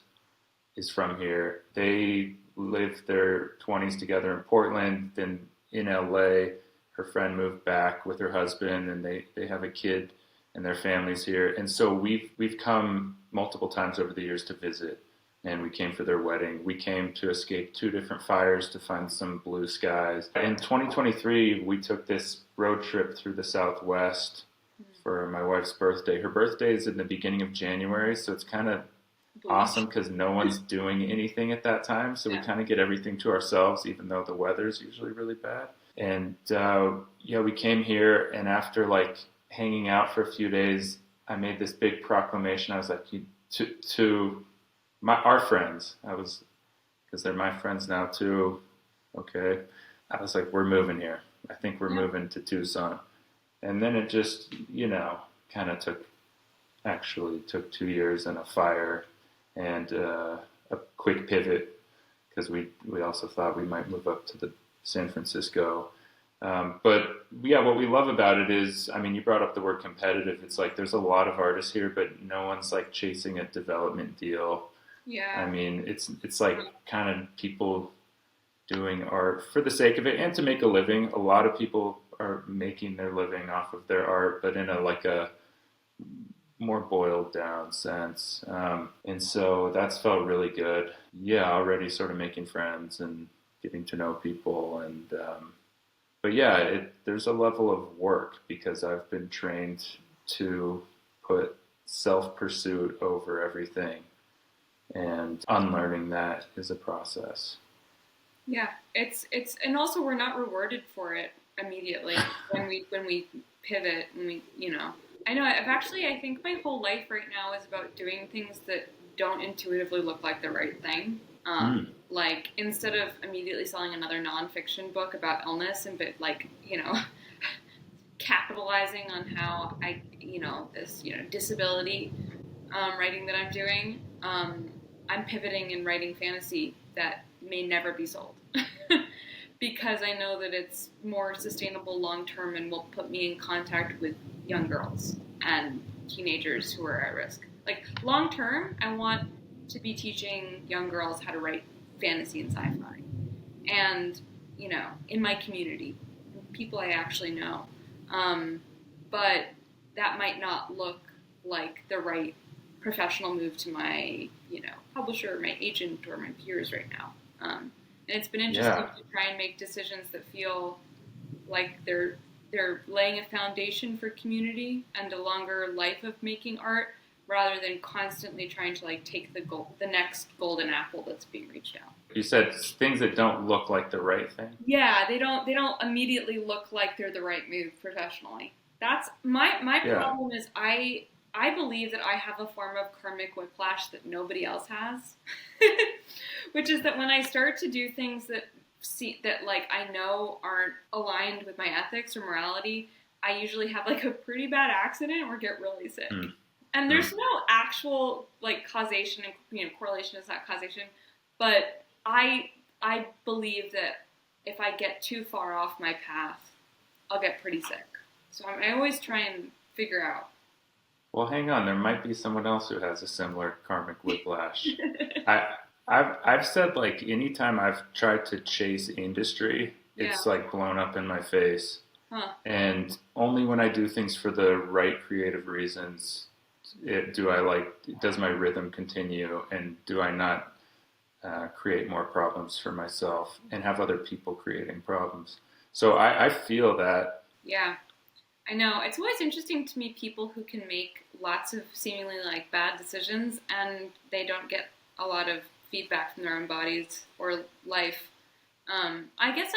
[SPEAKER 1] is from here. They lived their 20s together in Portland, then in LA. Her friend moved back with her husband, and they have a kid, and their family's here. And so we've come multiple times over the years to visit, and we came for their wedding. We came to escape 2 different fires to find some blue skies. In 2023, we took this road trip through the Southwest for my wife's birthday. Her birthday is in the beginning of January, so it's kind of awesome because no one's doing anything at that time. So we kind of get everything to ourselves, even though the weather's usually really bad. And we came here, and after hanging out for a few days, I made this big proclamation. I was like, to our friends, because they're my friends now too. Okay, I was like, we're moving here. I think we're moving to Tucson. And then it just, kind of took 2 years and a fire and a quick pivot, because we also thought we might move up to San Francisco. But yeah, what we love about it is, you brought up the word competitive. It's like there's a lot of artists here, but no one's chasing a development deal.
[SPEAKER 2] Yeah.
[SPEAKER 1] It's like kind of people doing art for the sake of it and to make a living. A lot of people are making their living off of their art, but in a more boiled down sense. And so that's felt really good. Yeah, already sort of making friends and getting to know people. And but yeah, there's a level of work because I've been trained to put self-pursuit over everything. And unlearning that is a process.
[SPEAKER 2] Yeah, it's and also we're not rewarded for it immediately when we pivot and I know I think my whole life right now is about doing things that don't intuitively look like the right thing. Like instead of immediately selling another nonfiction book about illness and capitalizing on how this disability writing that I'm doing, I'm pivoting and writing fantasy that may never be sold because I know that it's more sustainable long term and will put me in contact with young girls and teenagers who are at risk. Like, long term, I want to be teaching young girls how to write fantasy and sci-fi. And, in my community, people I actually know. But that might not look like the right professional move to my, publisher or my agent or my peers right now. And it's been interesting to try and make decisions that feel like they're laying a foundation for community and a longer life of making art, rather than constantly trying to take the next golden apple that's being reached out.
[SPEAKER 1] You said things that don't look like the right thing.
[SPEAKER 2] Yeah, they don't immediately look like they're the right move professionally. That's my problem is I believe that I have a form of karmic whiplash that nobody else has, which is that when I start to do things that I know aren't aligned with my ethics or morality, I usually have a pretty bad accident or get really sick. And there's no actual causation, and correlation is not causation, but I believe that if I get too far off my path, I'll get pretty sick. So I always try and figure out.
[SPEAKER 1] Well, hang on. There might be someone else who has a similar karmic whiplash. I've said anytime I've tried to chase industry, it's blown up in my face.
[SPEAKER 2] Huh.
[SPEAKER 1] And only when I do things for the right creative reasons does my rhythm continue, and do I not create more problems for myself and have other people creating problems. So I feel that.
[SPEAKER 2] Yeah. I know. It's always interesting to meet people who can make lots of seemingly bad decisions and they don't get a lot of feedback from their own bodies or life. I guess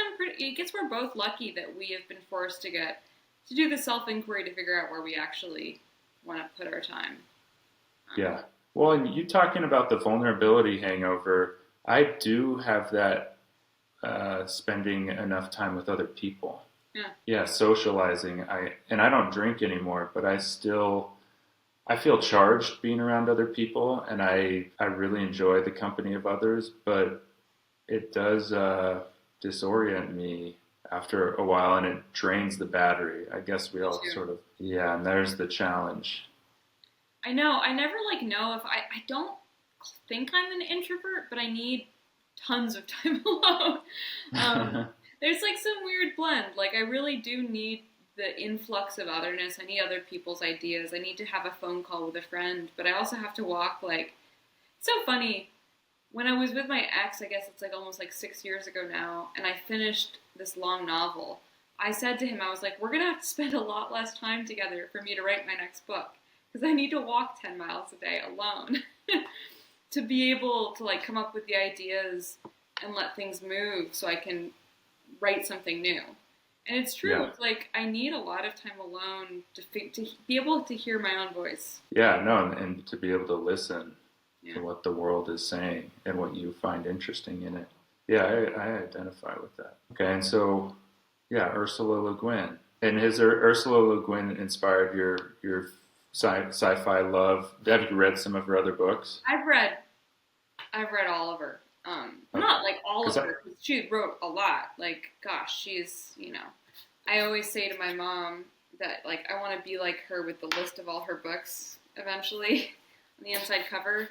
[SPEAKER 2] we're both lucky that we have been forced to do the self-inquiry to figure out where we actually want to put our time.
[SPEAKER 1] Yeah. Well, and you talking about the vulnerability hangover, I do have that spending enough time with other people. Yeah, socializing. I don't drink anymore, but I feel charged being around other people, and I really enjoy the company of others, but it does disorient me after a while, and it drains the battery. I guess we all sort of, and there's the challenge.
[SPEAKER 2] I know. I never know if I don't think I'm an introvert, but I need tons of time alone. There's some weird blend. I really do need the influx of otherness. I need other people's ideas. I need to have a phone call with a friend, but I also have to walk it's so funny. When I was with my ex, I guess it's almost 6 years ago now, and I finished this long novel. I said to him, I was we're going to have to spend a lot less time together for me to write my next book, because I need to walk 10 miles a day alone to be able to come up with the ideas and let things move so I can write something new. And it's true.
[SPEAKER 1] Yeah.
[SPEAKER 2] It's I need a lot of time alone to be able to hear my own voice.
[SPEAKER 1] Yeah, no, and to be able to listen to what the world is saying and what you find interesting in it. Yeah, I identify with that. Okay, and so, Ursula Le Guin. And has Ursula Le Guin inspired your sci-fi love? Have you read some of her other books?
[SPEAKER 2] I've read all of her. Not all of her, because she wrote a lot. Gosh, she's, I always say to my mom that, I want to be like her with the list of all her books eventually on the inside cover.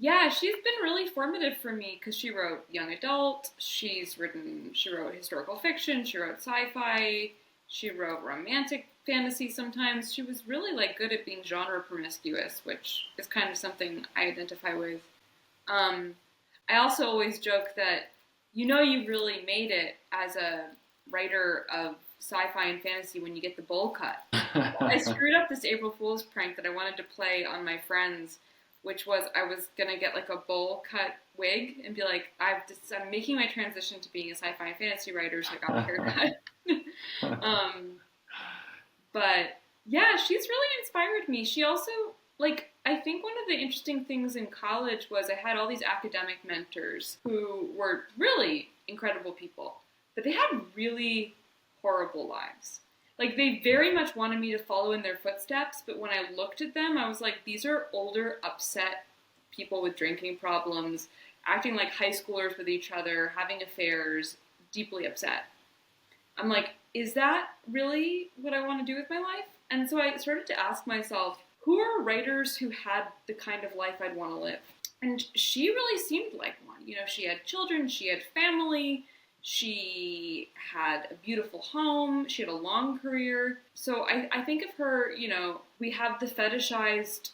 [SPEAKER 2] Yeah, she's been really formative for me because she wrote young adult, she wrote historical fiction, she wrote sci-fi, she wrote romantic fantasy sometimes. She was really good at being genre promiscuous, which is kind of something I identify with. I also always joke that you've really made it as a writer of sci-fi and fantasy when you get the bowl cut. I screwed up this April Fool's prank that I wanted to play on my friends, which was I was going to get a bowl cut wig and be I'm making my transition to being a sci-fi and fantasy writer, so I got a haircut. But yeah, she's really inspired me. She also, I think one of the interesting things in college was I had all these academic mentors who were really incredible people, but they had really horrible lives. They very much wanted me to follow in their footsteps, but when I looked at them, I was these are older, upset people with drinking problems, acting like high schoolers with each other, having affairs, deeply upset. I'm is that really what I want to do with my life? And so I started to ask myself, who are writers who had the kind of life I'd want to live? And she really seemed like one. You know, she had children, she had family, she had a beautiful home, she had a long career. So I think of her, you know, we have the fetishized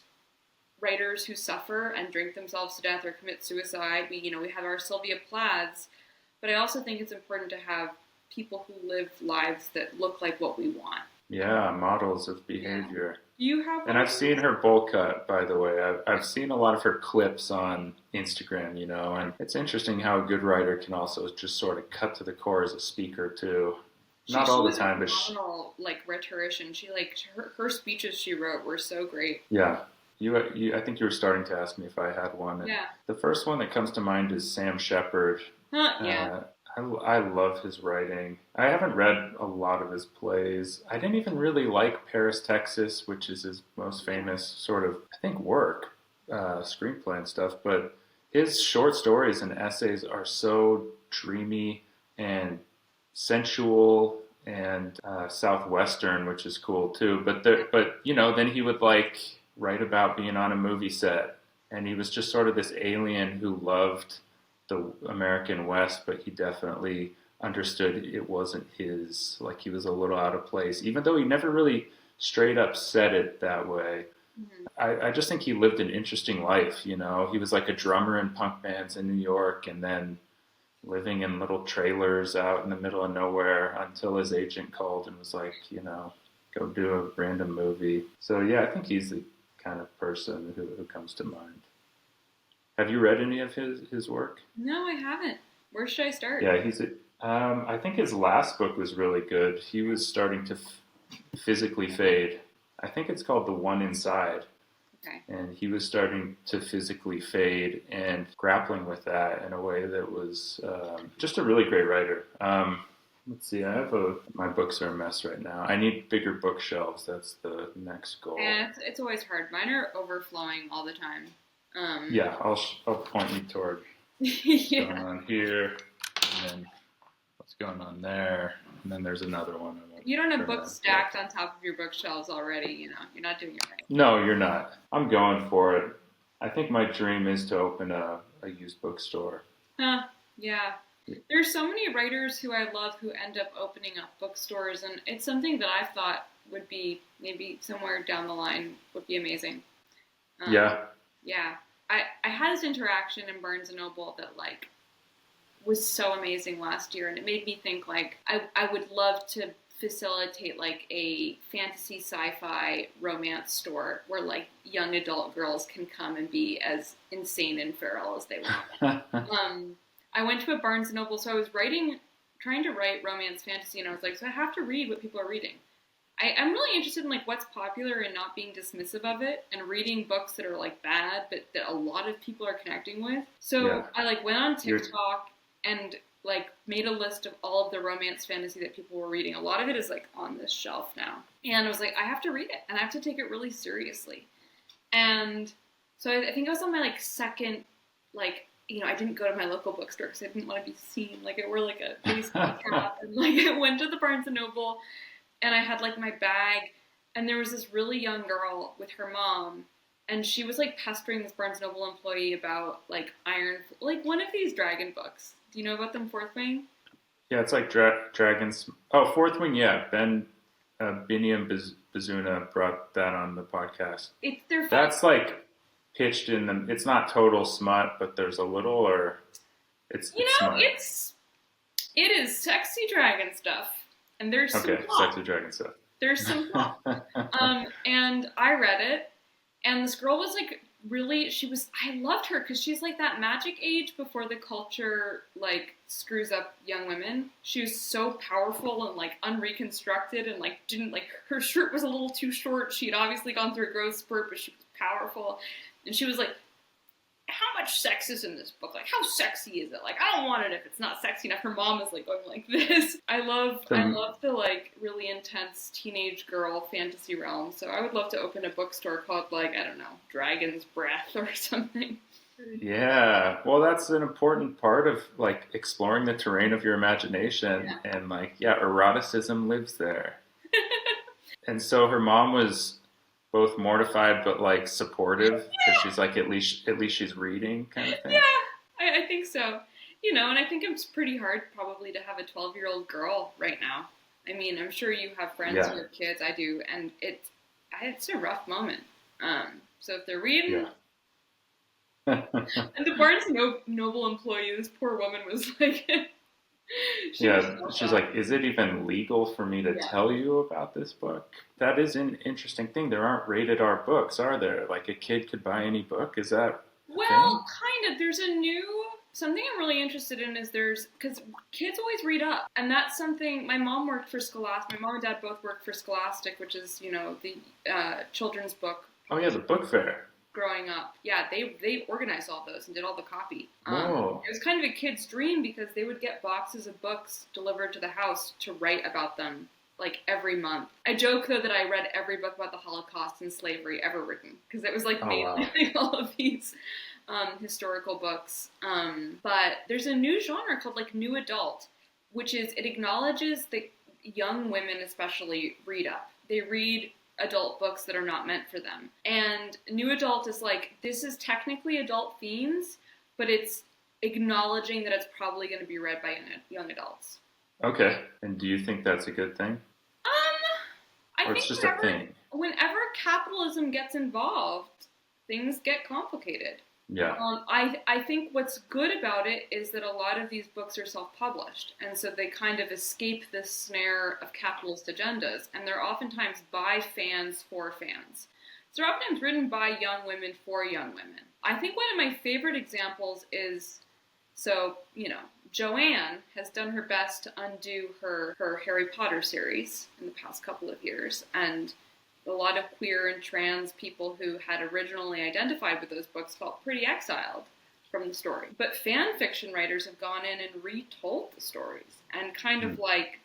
[SPEAKER 2] writers who suffer and drink themselves to death or commit suicide. We have our Sylvia Plaths, but I also think it's important to have people who live lives that look like what we want.
[SPEAKER 1] Yeah, models of behavior.
[SPEAKER 2] Yeah. You have one?
[SPEAKER 1] And I've seen her bowl cut, by the way. I've seen a lot of her clips on Instagram, you know, and it's interesting how a good writer can also just sort of cut to the core as a speaker, too. Not all the time, but
[SPEAKER 2] like rhetorician. She her speeches she wrote were so great.
[SPEAKER 1] Yeah. I think you were starting to ask me if I had one. And
[SPEAKER 2] yeah.
[SPEAKER 1] The first one that comes to mind is Sam Shepard.
[SPEAKER 2] Yeah.
[SPEAKER 1] I love his writing. I haven't read a lot of his plays. I didn't even really like Paris, Texas, which is his most famous sort of, I think, work, screenplay and stuff. But his short stories and essays are so dreamy and sensual and Southwestern, which is cool too. But you know, then he would write about being on a movie set, and he was just sort of this alien who loved the American West, but he definitely understood it wasn't his. Like, he was a little out of place, even though he never really straight up said it that way. Mm-hmm. I just think he lived an interesting life, you know. He was like a drummer in punk bands in New York, and then living in little trailers out in the middle of nowhere until his agent called and was like, you know, go do a random movie. So yeah, I think he's the kind of person who comes to mind. Have you read any of his work?
[SPEAKER 2] No, I haven't. Where should I start?
[SPEAKER 1] Yeah, I think his last book was really good. He was starting to physically fade. I think it's called The One Inside.
[SPEAKER 2] Okay.
[SPEAKER 1] And he was starting to physically fade and grappling with that in a way that was just a really great writer. Let's see, my books are a mess right now. I need bigger bookshelves. That's the next goal.
[SPEAKER 2] Yeah, it's always hard. Mine are overflowing all the time.
[SPEAKER 1] Yeah, I'll point you toward what's going on here, and then what's going on there, and then there's another one.
[SPEAKER 2] You don't have books stacked on top of your bookshelves already, you know. You're not doing it right.
[SPEAKER 1] No, you're not. I'm going for it. I think my dream is to open a used bookstore.
[SPEAKER 2] Yeah. There's so many writers who I love who end up opening up bookstores, and it's something that I've thought would be maybe somewhere down the line would be amazing.
[SPEAKER 1] Yeah.
[SPEAKER 2] Yeah. I had this interaction in Barnes & Noble that, was so amazing last year, and it made me think, I would love to facilitate, a fantasy sci-fi romance store where, young adult girls can come and be as insane and feral as they want. I went to a Barnes & Noble, so I was trying to write romance fantasy, and I was like, so I have to read what people are reading. I'm really interested in what's popular and not being dismissive of it, and reading books that are bad but that a lot of people are connecting with. So yeah. I went on TikTok and made a list of all of the romance fantasy that people were reading. A lot of it is on this shelf now, and I was I have to read it and I have to take it really seriously. And so I think I was on my second I didn't go to my local bookstore because I didn't want to be seen. I wore a baseball cap and I went to the Barnes & Noble. And I had my bag, and there was this really young girl with her mom, and she was pestering this Barnes & Noble employee about Iron, one of these dragon books. Do you know about them, Fourth Wing?
[SPEAKER 1] Yeah, it's dragons. Oh, Fourth Wing, yeah. Biniam Bazuna brought that on the podcast. That's pitched in them. It's not total smut, but there's a little, or it's smut.
[SPEAKER 2] It is sexy dragon stuff. And there's some plot.
[SPEAKER 1] Sexy dragon stuff.
[SPEAKER 2] There's some plot. And I read it, and this girl was really, I loved her because she's that magic age before the culture screws up young women. She was so powerful and unreconstructed, and didn't her shirt was a little too short. She had obviously gone through a growth spurt, but she was powerful. And she was how much sex is in this book? How sexy is it? I don't want it if it's not sexy enough. Her mom is going like this. I love the really intense teenage girl fantasy realm. So I would love to open a bookstore called I don't know, Dragon's Breath or something.
[SPEAKER 1] Yeah. Well, that's an important part of exploring the terrain of your imagination. Yeah. And eroticism lives there. And so her mom was both mortified but like supportive because she's like at least she's reading kind of thing.
[SPEAKER 2] Yeah, I think so. And I think it's pretty hard probably to have a 12-year-old girl right now. I mean, I'm sure you have friends who
[SPEAKER 1] Yeah,
[SPEAKER 2] have kids. I do, and it's a rough moment. So if they're reading,
[SPEAKER 1] yeah.
[SPEAKER 2] and the Barnes Noble employee, this poor woman was like, she was
[SPEAKER 1] Yeah,
[SPEAKER 2] so
[SPEAKER 1] she's
[SPEAKER 2] shocked.
[SPEAKER 1] like, is it even legal for me to
[SPEAKER 2] Yeah.
[SPEAKER 1] tell you about this book? That is an interesting thing. There aren't rated R books, are there? Like a kid could buy any book. Is that a thing?
[SPEAKER 2] Well, kind of. There's a new something I'm really interested in is because kids always read up, and that's something. My mom worked for Scholastic. My mom and dad both worked for Scholastic, which is the children's book
[SPEAKER 1] Oh yeah, the
[SPEAKER 2] publishing
[SPEAKER 1] book fair.
[SPEAKER 2] growing up. Yeah, they organized all those and did all the copy.
[SPEAKER 1] Whoa.
[SPEAKER 2] It was kind of a kid's dream because they would get boxes of books delivered to the house to write about them like every month. I joke though that I read every book about the Holocaust and slavery ever written because it was like
[SPEAKER 1] Oh
[SPEAKER 2] mainly
[SPEAKER 1] wow.
[SPEAKER 2] all of these historical books. But there's a new genre called like new adult, which is it acknowledges that young women especially read up. They read adult books that are not meant for them. And new adult is like, this is technically adult themes, but it's acknowledging that it's probably going to be read by young adults.
[SPEAKER 1] Okay. And do you think that's a good thing?
[SPEAKER 2] I
[SPEAKER 1] Or
[SPEAKER 2] think
[SPEAKER 1] it's just a thing?
[SPEAKER 2] whenever capitalism gets involved, things get complicated.
[SPEAKER 1] Yeah.
[SPEAKER 2] I think what's good about it is that a lot of these books are self-published, and so they kind of escape this snare of capitalist agendas, and they're oftentimes by fans for fans. So they're oftentimes written by young women for young women. I think one of my favorite examples is, Joanne has done her best to undo her Harry Potter series in the past couple of years, and a lot of queer and trans people who had originally identified with those books felt pretty exiled from the story. But fan fiction writers have gone in and retold the stories and kind of like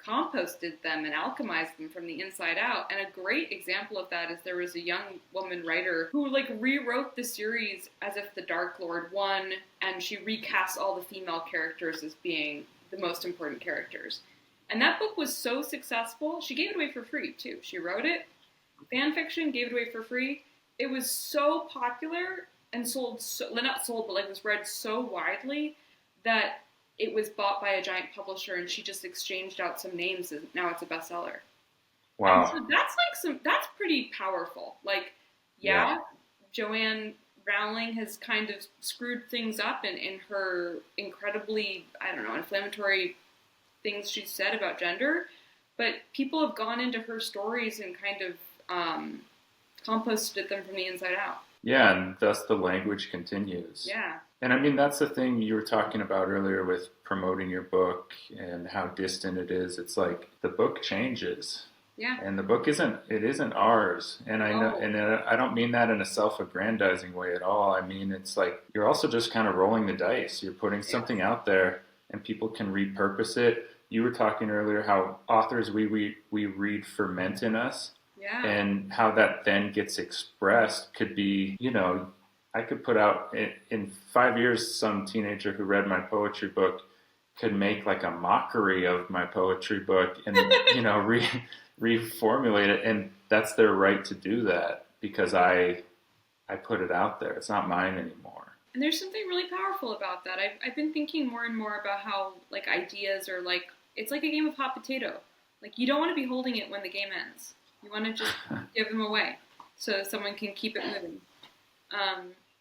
[SPEAKER 2] composted them and alchemized them from the inside out. And a great example of that is there was a young woman writer who like rewrote the series as if the Dark Lord won, and she recast all the female characters as being the most important characters. And that book was so successful, she gave it away for free too. She wrote it, fan fiction, gave it away for free. It was so popular and was read so widely that it was bought by a giant publisher, and she just exchanged out some names, and now it's a bestseller. And
[SPEAKER 1] Wow.
[SPEAKER 2] so that's pretty powerful. Like,
[SPEAKER 1] Yeah.
[SPEAKER 2] yeah, Joanne Rowling has kind of screwed things up in her incredibly, I don't know, inflammatory things she said about gender, but people have gone into her stories and kind of composted them from the inside out.
[SPEAKER 1] Yeah, and thus the language continues.
[SPEAKER 2] Yeah.
[SPEAKER 1] And I mean, that's the thing you were talking about earlier with promoting your book and how distant it is. It's like the book changes.
[SPEAKER 2] Yeah.
[SPEAKER 1] And the book isn't ours. And I know,
[SPEAKER 2] No.
[SPEAKER 1] and I don't mean that in a self-aggrandizing way at all. I mean, it's like you're also just kind of rolling the dice. You're putting something out there and people can repurpose it. You were talking earlier how authors we read ferment in us.
[SPEAKER 2] Yeah.
[SPEAKER 1] And how that then gets expressed could be, I could put out in 5 years, some teenager who read my poetry book could make like a mockery of my poetry book and, reformulate it. And that's their right to do that because I put it out there. It's not mine anymore.
[SPEAKER 2] And there's something really powerful about that. I've been thinking more and more about how like ideas are like, it's like a game of hot potato. Like you don't want to be holding it when the game ends. You want to just give them away so someone can keep it moving.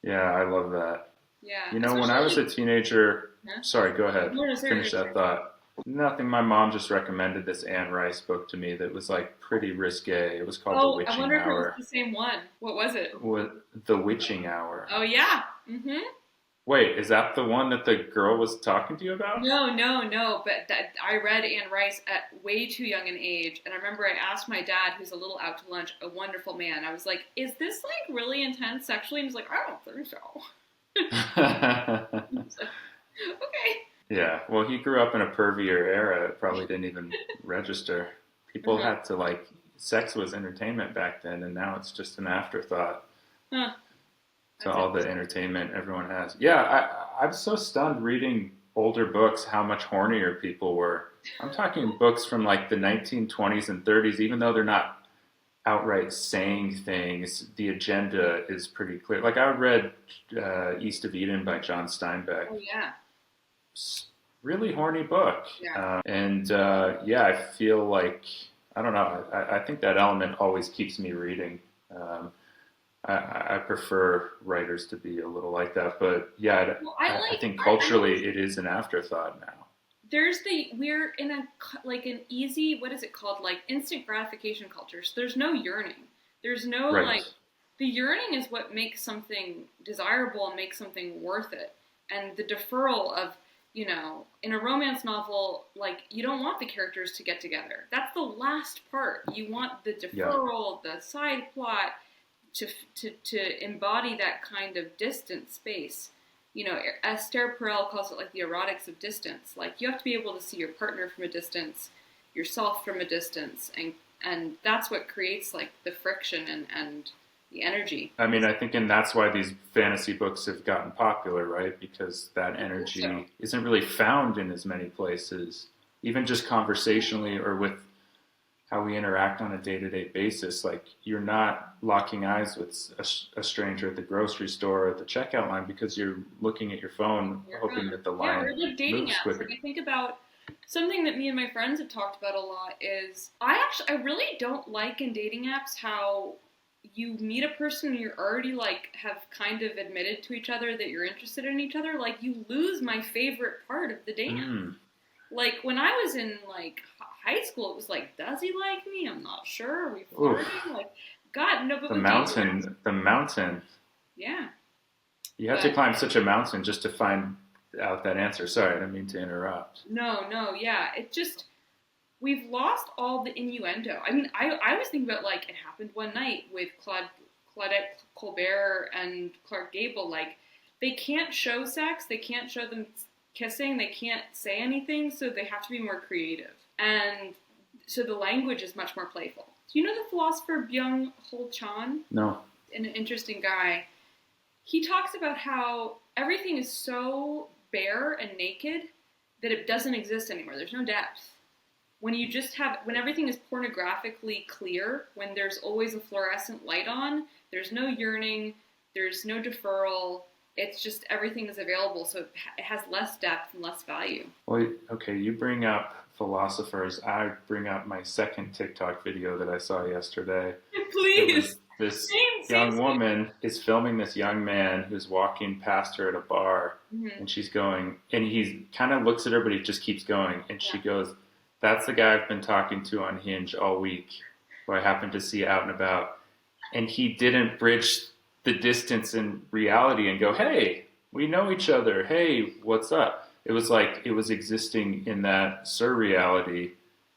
[SPEAKER 1] Yeah, I love that.
[SPEAKER 2] Yeah.
[SPEAKER 1] When I was a teenager,
[SPEAKER 2] Huh?
[SPEAKER 1] sorry, go ahead.
[SPEAKER 2] No,
[SPEAKER 1] Finish that thought. Nothing. My mom just recommended this Anne Rice book to me that was like pretty risque. It was called The
[SPEAKER 2] I
[SPEAKER 1] Witching
[SPEAKER 2] wonder if it was
[SPEAKER 1] Hour.
[SPEAKER 2] the same one. What was it?
[SPEAKER 1] The Witching Hour.
[SPEAKER 2] Oh, yeah. Mm-hmm.
[SPEAKER 1] Wait, is that the one that the girl was talking to you about?
[SPEAKER 2] No. But I read Anne Rice at way too young an age, and I remember I asked my dad, who's a little out to lunch, a wonderful man. I was like, "Is this like really intense sexually?" And he was like, "I don't think so." So, okay.
[SPEAKER 1] Yeah, well, he grew up in a pervier era. It probably didn't even register. People had to sex was entertainment back then, and now it's just an afterthought.
[SPEAKER 2] Huh.
[SPEAKER 1] To all the entertainment everyone has. Yeah, I'm so stunned reading older books how much hornier people were. I'm talking books from like the 1920s and 30s, even though they're not outright saying things. The agenda is pretty clear. Like I read East of Eden by John Steinbeck.
[SPEAKER 2] Oh yeah.
[SPEAKER 1] Really horny book.
[SPEAKER 2] Yeah.
[SPEAKER 1] Yeah, I feel like, I don't know, I think that element always keeps me reading. I prefer writers to be a little like that, but yeah,
[SPEAKER 2] Well,
[SPEAKER 1] I think culturally it is an afterthought now.
[SPEAKER 2] We're in a like an easy, what is it called, like instant gratification culture. So there's no yearning. There's no
[SPEAKER 1] Right.
[SPEAKER 2] like, the yearning is what makes something desirable and makes something worth it. And the deferral of, you know, in a romance novel, like you don't want the characters to get together. That's the last part. You want the deferral, the side plot to embody that kind of distant space. You know, Esther Perel calls it like the erotics of distance. Like you have to be able to see your partner from a distance, yourself from a distance, and that's what creates like the friction and the energy.
[SPEAKER 1] I mean, I think, and that's why these fantasy books have gotten popular, right? Because that energy isn't really found in as many places, even just conversationally or with how we interact on a day-to-day basis. Like you're not locking eyes with a stranger at the grocery store or at the checkout line because you're looking at your phone, hoping that the line
[SPEAKER 2] or like dating
[SPEAKER 1] moves
[SPEAKER 2] apps.
[SPEAKER 1] quicker.
[SPEAKER 2] Like I think about something that me and my friends have talked about a lot is I really don't like in dating apps how you meet a person and you're already like have kind of admitted to each other that you're interested in each other. Like you lose my favorite part of the dance. Like when I was in like high school, it was like, does he like me? I'm not sure. Are we flirting? Like, God, no. But
[SPEAKER 1] the mountain.
[SPEAKER 2] Yeah.
[SPEAKER 1] You have to climb such a mountain just to find out that answer. Sorry, I didn't mean to interrupt.
[SPEAKER 2] No, yeah. It just, we've lost all the innuendo. I mean, I was thinking about like, it happened one night with Claudette Colbert and Clark Gable. Like, they can't show sex. They can't show them kissing. They can't say anything. So they have to be more creative. And so the language is much more playful. Do you know the philosopher Byung-Chul Chan?
[SPEAKER 1] No.
[SPEAKER 2] An interesting guy. He talks about how everything is so bare and naked that it doesn't exist anymore. There's no depth. When everything is pornographically clear, when there's always a fluorescent light on, there's no yearning, there's no deferral. It's just everything is available, so it has less depth and less value.
[SPEAKER 1] Well, okay, you bring up philosophers. I bring up my second TikTok video that I saw yesterday.
[SPEAKER 2] Please.
[SPEAKER 1] This young woman is filming this young man who's walking past her at a bar, and she's going, and he kind of looks at her, but he just keeps going, and she goes, "That's the guy I've been talking to on Hinge all week, who I happen to see out and about." And he didn't bridge the distance in reality and go, "Hey, we know each other. Hey, what's up?" It was like it was existing in that surreality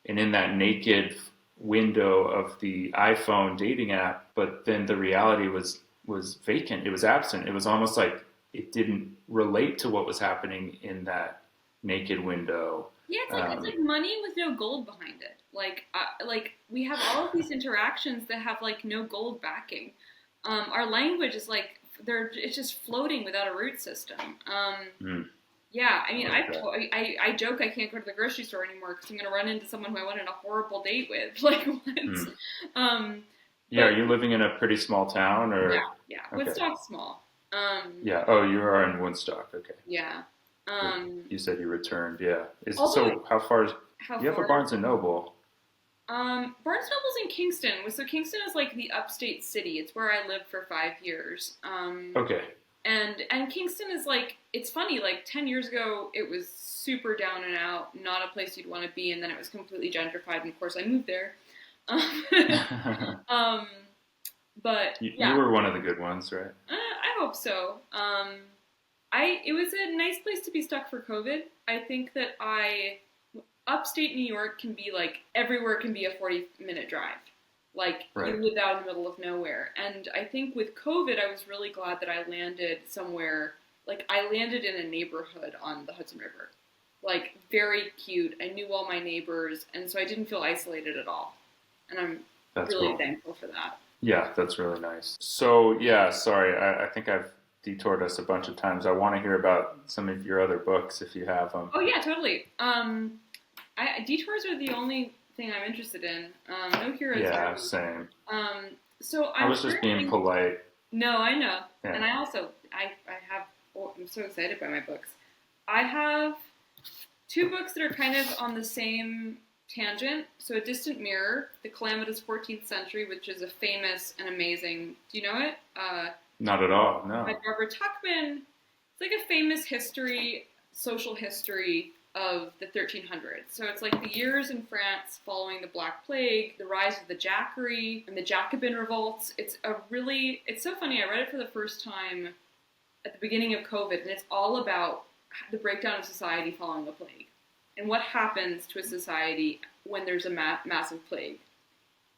[SPEAKER 1] and in that naked window of the iPhone dating app, but then the reality was vacant. It was absent. It was almost like it didn't relate to what was happening in that naked window.
[SPEAKER 2] Yeah, it's like money with no gold behind it. Like we have all of these interactions that have like no gold backing. Our language is like it's just floating without a root system. Yeah, I mean, I joke I can't go to the grocery store anymore because I'm going to run into someone who I went on a horrible date with. Like, what?
[SPEAKER 1] Yeah, are you living in a pretty small town, or?
[SPEAKER 2] Yeah. Okay. Woodstock's small.
[SPEAKER 1] Yeah. Oh, you are in Woodstock. Okay.
[SPEAKER 2] Yeah.
[SPEAKER 1] You said you returned. Yeah.
[SPEAKER 2] So
[SPEAKER 1] how far is? You have a Barnes and Noble.
[SPEAKER 2] Barnes Noble's in Kingston. So Kingston is like the upstate city. It's where I lived for 5 years.
[SPEAKER 1] Okay.
[SPEAKER 2] And Kingston is like, it's funny, like 10 years ago, it was super down and out, not a place you'd want to be, and then it was completely gentrified, and of course I moved there. But
[SPEAKER 1] you were one of the good ones, right?
[SPEAKER 2] I hope so. It was a nice place to be stuck for COVID. I think that upstate New York can be like, everywhere can be a 40-minute drive. Like, you live out in the middle of nowhere. And I think with COVID, I was really glad that I landed somewhere, like, I landed in a neighborhood on the Hudson River. Like, very cute. I knew all my neighbors, and so I didn't feel isolated at all. And I'm really thankful for that. Yeah,
[SPEAKER 1] that's really nice. So, yeah, sorry, I think I've detoured us a bunch of times. I want to hear about some of your other books, if you have them.
[SPEAKER 2] Oh, yeah, totally. Detours are the only thing I'm interested in. No heroes.
[SPEAKER 1] Yeah, same.
[SPEAKER 2] So
[SPEAKER 1] I was just being polite.
[SPEAKER 2] No, I know.
[SPEAKER 1] Yeah.
[SPEAKER 2] And I also, I'm so excited by my books. I have 2 books that are kind of on the same tangent. So A Distant Mirror, The Calamitous 14th Century, which is a famous and amazing, do you know it?
[SPEAKER 1] Not at all, no.
[SPEAKER 2] By Barbara Tuchman. It's like a famous social history of the 1300s. So it's like the years in France following the Black Plague, the rise of the Jacquerie, and the Jacobin revolts. It's so funny. I read it for the first time at the beginning of COVID, and it's all about the breakdown of society following the plague and what happens to a society when there's a massive plague.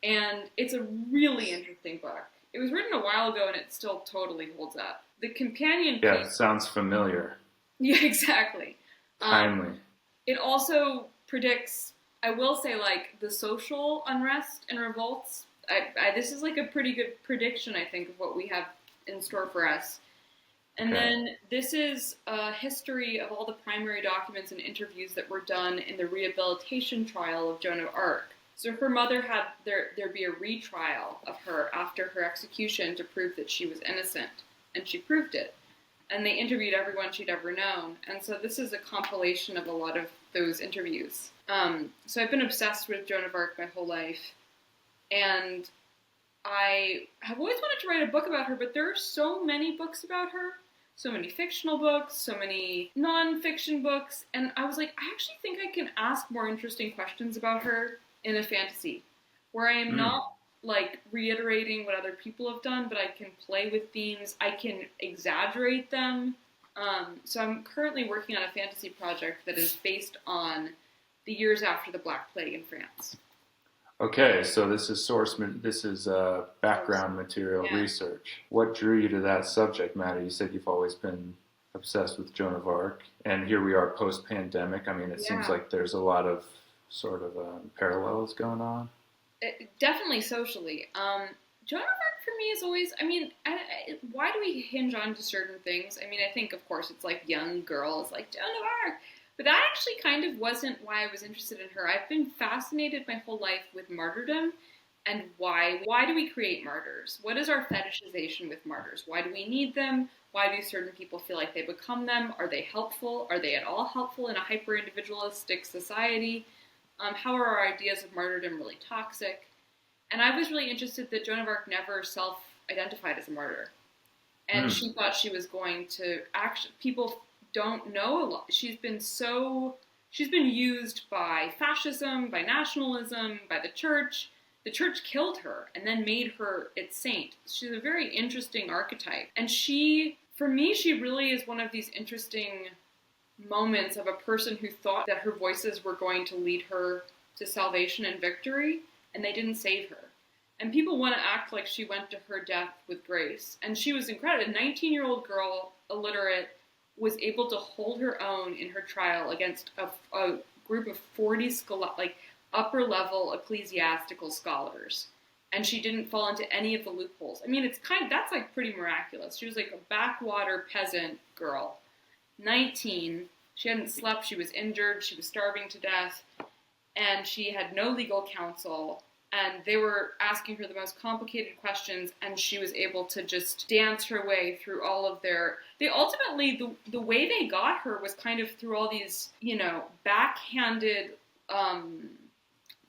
[SPEAKER 2] And it's a really interesting book. It was written a while ago, and it still totally holds up. The companion piece...
[SPEAKER 1] Yeah, it sounds familiar.
[SPEAKER 2] Yeah, exactly.
[SPEAKER 1] Timely.
[SPEAKER 2] It also predicts, I will say, like, the social unrest and revolts. This is like a pretty good prediction, I think, of what we have in store for us. And then this is a history of all the primary documents and interviews that were done in the rehabilitation trial of Joan of Arc. So her mother had there be a retrial of her after her execution to prove that she was innocent, and she proved it. And they interviewed everyone she'd ever known. And so this is a compilation of a lot of those interviews. So I've been obsessed with Joan of Arc my whole life. And I have always wanted to write a book about her, but there are so many books about her. So many fictional books, so many non-fiction books. And I was like, I actually think I can ask more interesting questions about her in a fantasy, where I am not like reiterating what other people have done, but I can play with themes, I can exaggerate them. So I'm currently working on a fantasy project that is based on the years after the Black Plague in France.
[SPEAKER 1] Okay, so this is background material research. What drew you to that subject matter? You said you've always been obsessed with Joan of Arc, and here we are post-pandemic. I mean, it seems like there's a lot of sort of parallels going on.
[SPEAKER 2] Definitely socially. Joan of Arc for me is always, I mean, why do we hinge on to certain things? I mean, I think, of course, it's like young girls, like Joan of Arc. But that actually kind of wasn't why I was interested in her. I've been fascinated my whole life with martyrdom and why. Why do we create martyrs? What is our fetishization with martyrs? Why do we need them? Why do certain people feel like they become them? Are they helpful? Are they at all helpful in a hyper-individualistic society? How are our ideas of martyrdom really toxic? And I was really interested that Joan of Arc never self-identified as a martyr. And she thought she was going to people don't know a lot. She's been used by fascism, by nationalism, by the church. The church killed her and then made her its saint. She's a very interesting archetype. And for me, she really is one of these interesting moments of a person who thought that her voices were going to lead her to salvation and victory, and they didn't save her. And people want to act like she went to her death with grace. And she was incredible. A 19-year-old girl, illiterate, was able to hold her own in her trial against a group of 40 upper-level ecclesiastical scholars. And she didn't fall into any of the loopholes. I mean, that's like pretty miraculous. She was like a backwater peasant girl. 19, she hadn't slept, she was injured, she was starving to death, and she had no legal counsel. And they were asking her the most complicated questions, and she was able to just dance her way through all of the way they got her was kind of through all these, backhanded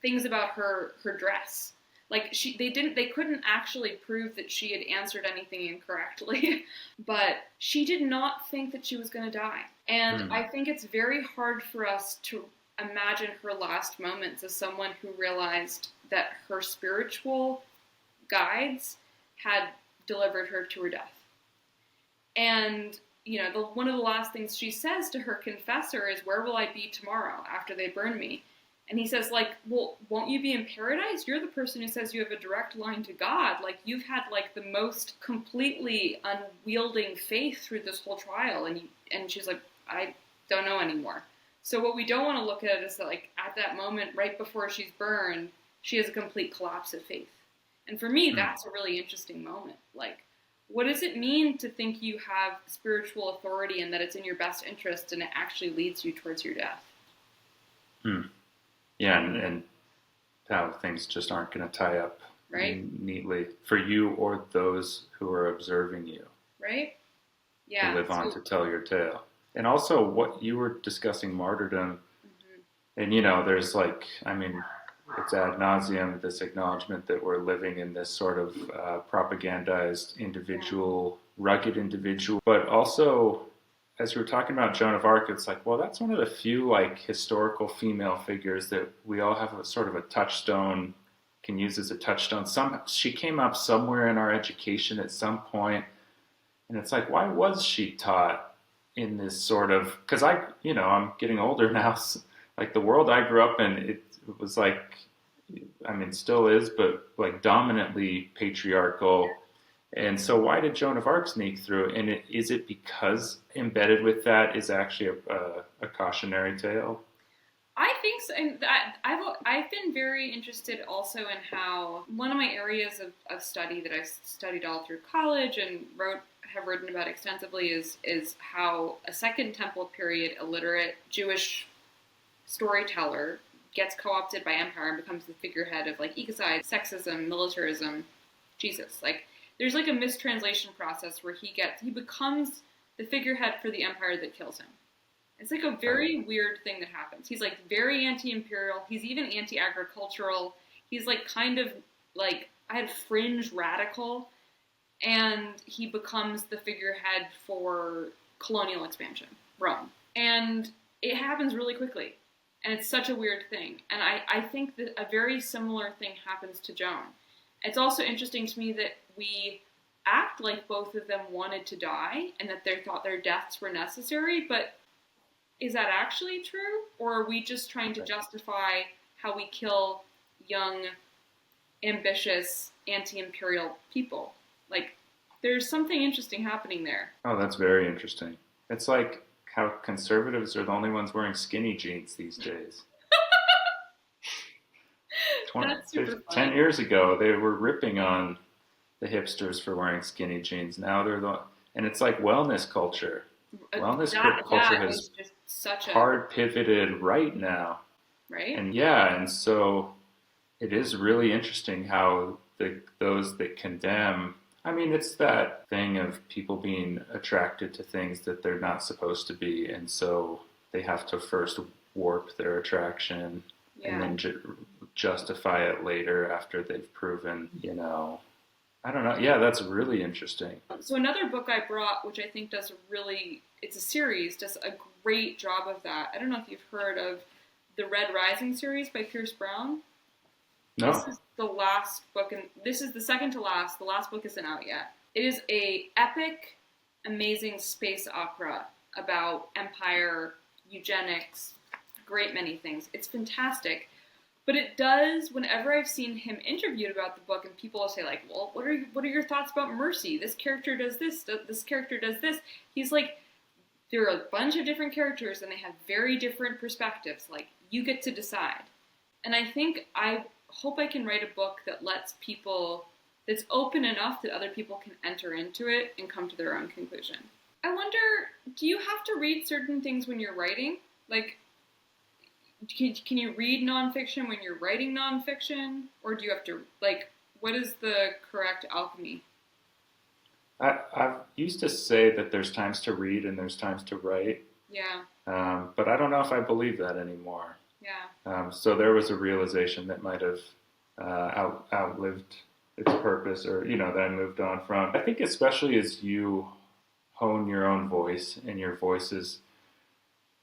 [SPEAKER 2] things about her dress. Like they couldn't actually prove that she had answered anything incorrectly, but she did not think that she was going to die. And I think it's very hard for us to imagine her last moments as someone who realized that her spiritual guides had delivered her to her death. And, one of the last things she says to her confessor is, "Where will I be tomorrow after they burn me?" And he says, well, won't you be in paradise? You're the person who says you have a direct line to God. Like, you've had, the most completely unwielding faith through this whole trial. And she's like, I don't know anymore. So what we don't want to look at is that, at that moment, right before she's burned, she has a complete collapse of faith. And for me, that's a really interesting moment. What does it mean to think you have spiritual authority and that it's in your best interest and it actually leads you towards your death?
[SPEAKER 1] Yeah, and how things just aren't going to tie up
[SPEAKER 2] right?
[SPEAKER 1] neatly for you or those who are observing you,
[SPEAKER 2] Right?
[SPEAKER 1] who
[SPEAKER 2] Yeah.
[SPEAKER 1] live on
[SPEAKER 2] So,
[SPEAKER 1] to tell your tale. And also, what you were discussing martyrdom,
[SPEAKER 2] mhm,
[SPEAKER 1] and there's like, I mean, it's ad nauseum this acknowledgement that we're living in this sort of propagandized
[SPEAKER 2] yeah,
[SPEAKER 1] individual, rugged individual, but also as we were talking about Joan of Arc, it's like, well, that's one of the few like historical female figures that we all have a sort of a touchstone, can use as a touchstone. She came up somewhere in our education at some point, and it's like, why was she taught in this sort of? Because I'm getting older now. So, like the world I grew up in, it was like, I mean, still is, but like dominantly patriarchal. And so, why did Joan of Arc sneak through? And is it because embedded with that is actually a cautionary tale?
[SPEAKER 2] I think so. And I've been very interested also in how one of my areas of study that I've studied all through college and have written about extensively is how a Second Temple period illiterate Jewish storyteller gets co-opted by empire and becomes the figurehead of like ecocide, sexism, militarism, Jesus. Like there's like a mistranslation process where he becomes the figurehead for the empire that kills him. It's like a very weird thing that happens. He's like very anti-imperial. He's even anti-agricultural. He's like kind of like I had fringe radical, and he becomes the figurehead for colonial expansion, Rome. And it happens really quickly. And it's such a weird thing. And I think that a very similar thing happens to Joan. It's also interesting to me that we act like both of them wanted to die and that they thought their deaths were necessary, but is that actually true? Or are we just trying to justify how we kill young, ambitious, anti-imperial people? Like, there's something interesting happening there.
[SPEAKER 1] Oh, that's very interesting. It's like how conservatives are the only ones wearing skinny jeans these days.
[SPEAKER 2] That's super
[SPEAKER 1] 10
[SPEAKER 2] funny.
[SPEAKER 1] years ago, they were ripping on the hipsters for wearing skinny jeans. Now and it's like wellness culture. Culture
[SPEAKER 2] That
[SPEAKER 1] has
[SPEAKER 2] is just such a,
[SPEAKER 1] hard pivoted right now.
[SPEAKER 2] right?
[SPEAKER 1] And yeah, and so it is really interesting how those that condemn, I mean, it's that thing of people being attracted to things that they're not supposed to be, and so they have to first warp their attraction and
[SPEAKER 2] Yeah.
[SPEAKER 1] then justify it later after they've proven, I don't know. Yeah, that's really interesting.
[SPEAKER 2] So another book I brought, which I think it's a series, does a great job of that. I don't know if you've heard of the Red Rising series by Pierce Brown. This
[SPEAKER 1] No.
[SPEAKER 2] is the last book, and this is the second to last. The last book isn't out yet. It is a epic, amazing space opera about empire, eugenics, great many things. It's fantastic. But it does, whenever I've seen him interviewed about the book, and people will say, like, well, what are your thoughts about Mercy? This character does this character does this. He's like, there are a bunch of different characters, and they have very different perspectives. Like, you get to decide. And I hope I can write a book that lets people, that's open enough that other people can enter into it and come to their own conclusion. I wonder, do you have to read certain things when you're writing? Like, can you read nonfiction when you're writing nonfiction? Or do you have to, like, what is the correct alchemy?
[SPEAKER 1] I've used to say that there's times to read and there's times to write,
[SPEAKER 2] Yeah,
[SPEAKER 1] but I don't know if I believe that anymore.
[SPEAKER 2] yeah,
[SPEAKER 1] So there was a realization that might have outlived its purpose, or that I moved on from. I think especially as you hone your own voice, and your voice is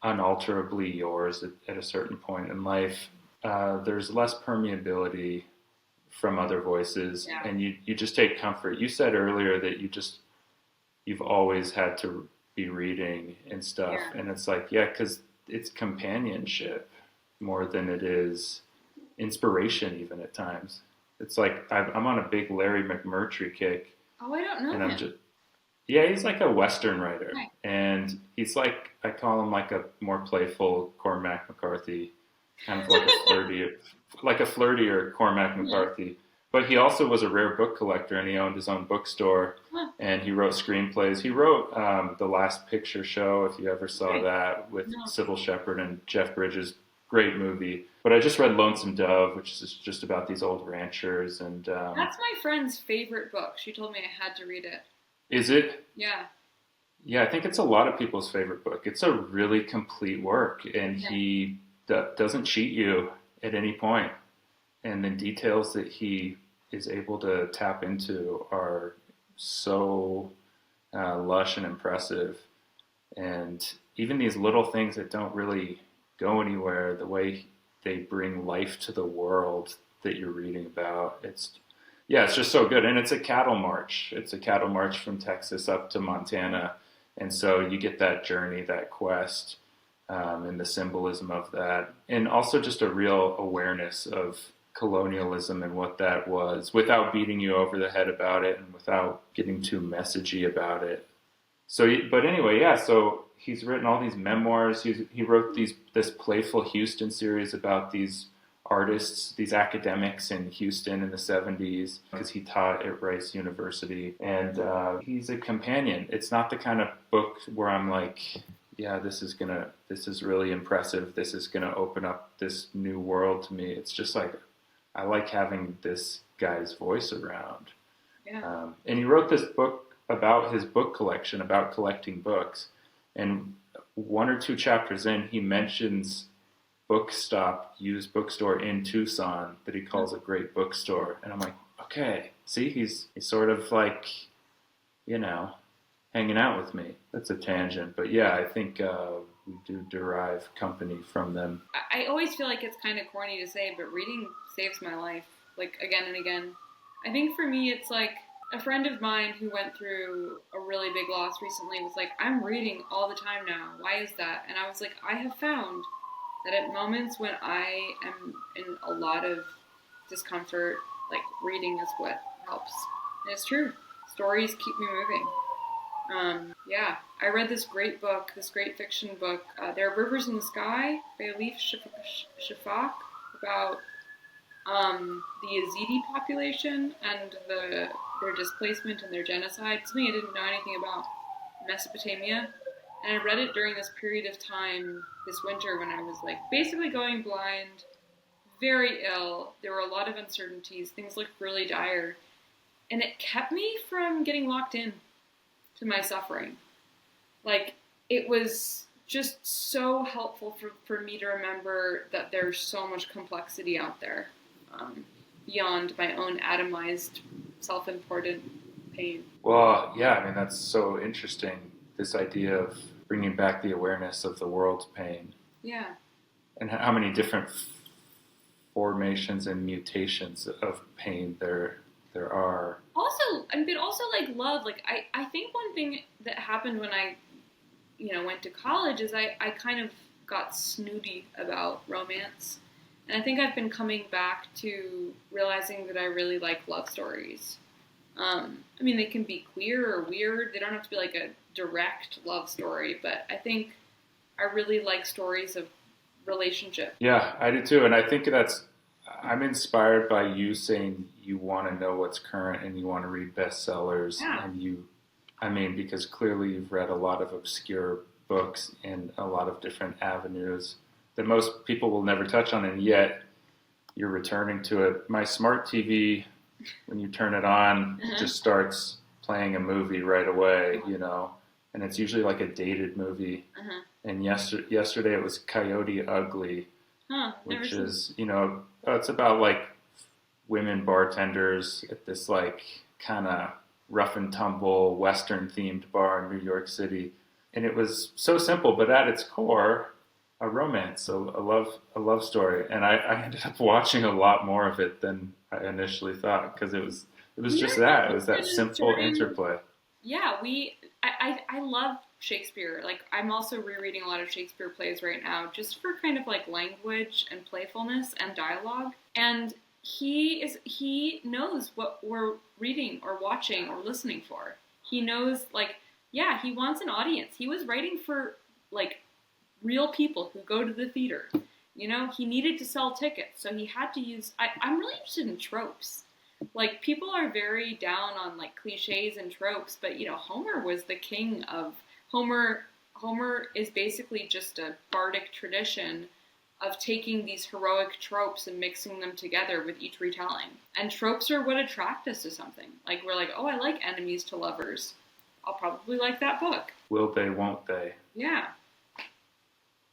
[SPEAKER 1] unalterably yours at a certain point in life, there's less permeability from other voices,
[SPEAKER 2] yeah,
[SPEAKER 1] and you just take comfort. You said earlier that you've always had to be reading and stuff,
[SPEAKER 2] yeah.
[SPEAKER 1] and it's like, yeah, because it's companionship more than it is inspiration, even at times. It's like I'm on a big Larry McMurtry kick,
[SPEAKER 2] Oh, I don't know
[SPEAKER 1] and I'm
[SPEAKER 2] him.
[SPEAKER 1] just yeah, he's like a Western writer,
[SPEAKER 2] Right.
[SPEAKER 1] and he's like, I call him like a more playful Cormac McCarthy, kind of like a flirtier Cormac
[SPEAKER 2] Yeah.
[SPEAKER 1] McCarthy. But he also was a rare book collector, and he owned his own bookstore,
[SPEAKER 2] Huh.
[SPEAKER 1] and he wrote screenplays. He wrote The Last Picture Show, if you ever saw
[SPEAKER 2] Okay.
[SPEAKER 1] that, with
[SPEAKER 2] No.
[SPEAKER 1] Sybil Shepherd and Jeff Bridges. great movie. But I just read Lonesome Dove, which is just about these old ranchers. And
[SPEAKER 2] That's my friend's favorite book. She told me I had to read it.
[SPEAKER 1] is it?
[SPEAKER 2] Yeah.
[SPEAKER 1] Yeah, I think it's a lot of people's favorite book. It's a really complete work, and he doesn't cheat you at any point. And the details that he is able to tap into are so lush and impressive. And even these little things that don't really go anywhere, the way they bring life to the world that you're reading about, it's just so good. And it's a cattle march. It's a cattle march from Texas up to Montana. And so you get that journey, that quest, and the symbolism of that. And also just a real awareness of colonialism and what that was without beating you over the head about it and without getting too messagey about it. So, but anyway, yeah, so he's written all these memoirs. He wrote this Playful Houston series about these artists, these academics in Houston in the 70s, because he taught at Rice University. And he's a companion. It's not the kind of book where I'm like, yeah, this is really impressive. This is gonna open up this new world to me. It's just like, I like having this guy's voice around.
[SPEAKER 2] Yeah.
[SPEAKER 1] And he wrote this book about his book collection, about collecting books. And 1 or 2 chapters in, he mentions used bookstore in Tucson that he calls a great bookstore. And I'm like, okay, see, he's sort of like, hanging out with me. That's a tangent. But yeah, I think we do derive company from them.
[SPEAKER 2] I always feel like it's kind of corny to say, but reading saves my life, like, again and again. I think for me, it's like a friend of mine who went through a really big loss recently was like, I'm reading all the time now. Why is that? And I was like, I have found that at moments when I am in a lot of discomfort, like, reading is what helps. And it's true. Stories keep me moving. I read this great book, this great fiction book, There Are Rivers in the Sky by Elif Shafak, about the Yazidi population and their displacement and their genocide, something I didn't know anything about, Mesopotamia. And I read it during this period of time this winter when I was like basically going blind, very ill. There were a lot of uncertainties. Things looked really dire. And it kept me from getting locked in to my suffering. Like, it was just so helpful for me to remember that there's so much complexity out there beyond my own atomized, self-important pain.
[SPEAKER 1] Well, yeah, I mean, that's so interesting, this idea of bringing back the awareness of the world's pain.
[SPEAKER 2] Yeah.
[SPEAKER 1] And how many different formations and mutations of pain there are.
[SPEAKER 2] Also, but also like love. Like, I think one thing that happened when I, went to college is I kind of got snooty about romance. And I think I've been coming back to realizing that I really like love stories. They can be queer or weird. They don't have to be like a direct love story, but I think I really like stories of relationship.
[SPEAKER 1] Yeah, I do too. And I think I'm inspired by you saying you want to know what's current and you want to read bestsellers.
[SPEAKER 2] Yeah.
[SPEAKER 1] And because clearly you've read a lot of obscure books in a lot of different avenues that most people will never touch on, and yet you're returning to it. My smart TV, when you turn it on, just starts playing a movie right away, and it's usually like a dated movie. And yesterday it was Coyote Ugly, which is, it's about like women bartenders at this like kind of rough and tumble Western themed bar in New York City. And it was so simple, but at its core, a romance, a love story. And I ended up watching a lot more of it than I initially thought, because it was just that. It was that simple interplay.
[SPEAKER 2] Yeah, I love Shakespeare. Like, I'm also rereading a lot of Shakespeare plays right now, just for kind of like language and playfulness and dialogue. And he knows what we're reading or watching or listening for. He knows, like, yeah, he wants an audience. He was writing for like real people who go to the theater. He needed to sell tickets, so he had to use. I'm really interested in tropes. Like, people are very down on like cliches and tropes, but Homer was the king of Homer is basically just a bardic tradition of taking these heroic tropes and mixing them together with each retelling. And tropes are what attract us to something. Like, we're like, oh, I like enemies to lovers. I'll probably like that book.
[SPEAKER 1] Will they, won't they?
[SPEAKER 2] Yeah.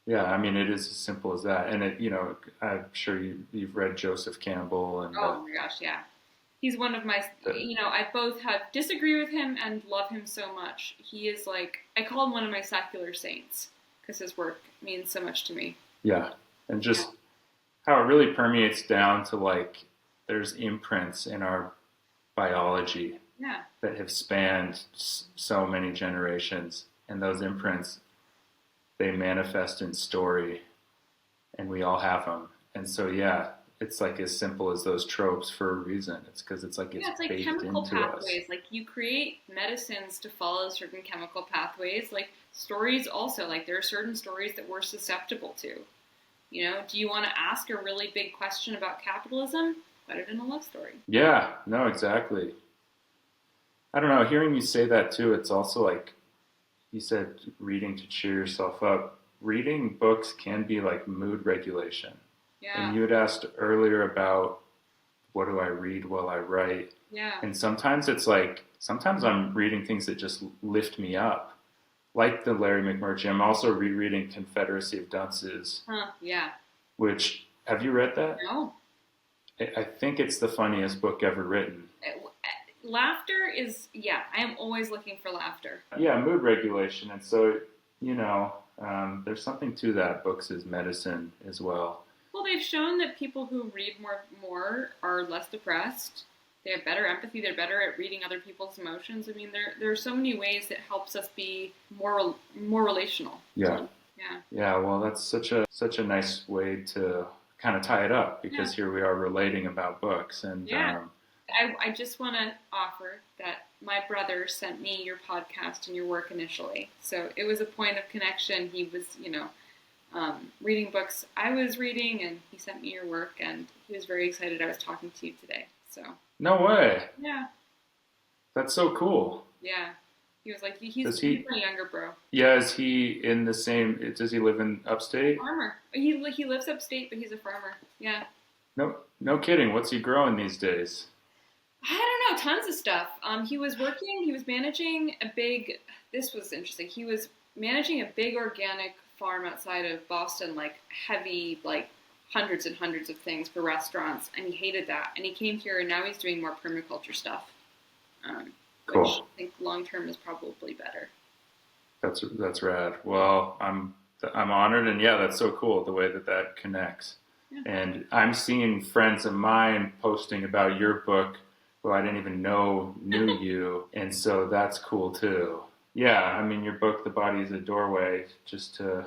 [SPEAKER 1] Yeah, I mean, it is as simple as that. And, I'm sure you've read Joseph Campbell. And
[SPEAKER 2] oh, my gosh, yeah. He's one of my, I both have disagree with him and love him so much. He is like, I call him one of my secular saints because his work means so much to me.
[SPEAKER 1] Yeah, and just how it really permeates down to, like, there's imprints in our biology that have spanned so many generations. And those imprints, they manifest in story, and we all have them. And so, it's like as simple as those tropes for a reason. It's because it's like
[SPEAKER 2] it's like
[SPEAKER 1] baked
[SPEAKER 2] chemical
[SPEAKER 1] into
[SPEAKER 2] pathways.
[SPEAKER 1] us.
[SPEAKER 2] Like, you create medicines to follow certain chemical pathways. Like, stories also. Like, there are certain stories that we're susceptible to. Do you want to ask a really big question about capitalism? Put it in a love story.
[SPEAKER 1] Yeah, no, exactly. I don't know. Hearing you say that too, it's also like you said, reading to cheer yourself up. Reading books can be like mood regulation.
[SPEAKER 2] Yeah.
[SPEAKER 1] And you had asked earlier about what do I read while I write.
[SPEAKER 2] Yeah.
[SPEAKER 1] And sometimes sometimes I'm reading things that just lift me up. Like the Larry McMurtry. I'm also rereading Confederacy of Dunces.
[SPEAKER 2] Yeah.
[SPEAKER 1] Which, have you read that?
[SPEAKER 2] No.
[SPEAKER 1] I think it's the funniest book ever written.
[SPEAKER 2] Laughter is, I am always looking for laughter.
[SPEAKER 1] Yeah, mood regulation. And so, there's something to that. Books is medicine as well.
[SPEAKER 2] Well, they've shown that people who read more are less depressed. They have better empathy. They're better at reading other people's emotions. I mean, there are so many ways that helps us be more relational.
[SPEAKER 1] Yeah.
[SPEAKER 2] Yeah.
[SPEAKER 1] Yeah. Well, that's such a nice way to kind of tie it up, because here we are relating about books. And
[SPEAKER 2] I just want to offer that my brother sent me your podcast and your work initially, so it was a point of connection. He was, reading books I was reading, and he sent me your work, and he was very excited I was talking to you today. So.
[SPEAKER 1] No way.
[SPEAKER 2] Yeah.
[SPEAKER 1] That's so cool.
[SPEAKER 2] Yeah. He was like, he's a younger bro.
[SPEAKER 1] Yeah, is he in the same, does he live in upstate?
[SPEAKER 2] Farmer. He lives upstate, but he's a farmer. Yeah.
[SPEAKER 1] No kidding. What's he growing these days?
[SPEAKER 2] I don't know, tons of stuff. He was managing this was interesting. He was managing a big organic farm outside of Boston, like heavy, like hundreds and hundreds of things for restaurants, and he hated that. And he came here, and now he's doing more permaculture stuff,
[SPEAKER 1] cool.
[SPEAKER 2] Which I think long term is probably better.
[SPEAKER 1] That's rad. Well, I'm honored, and that's so cool the way that connects. Yeah. And I'm seeing friends of mine posting about your book who I didn't even know knew you, and so that's cool too. Yeah, I mean, your book, The Body is a Doorway, just to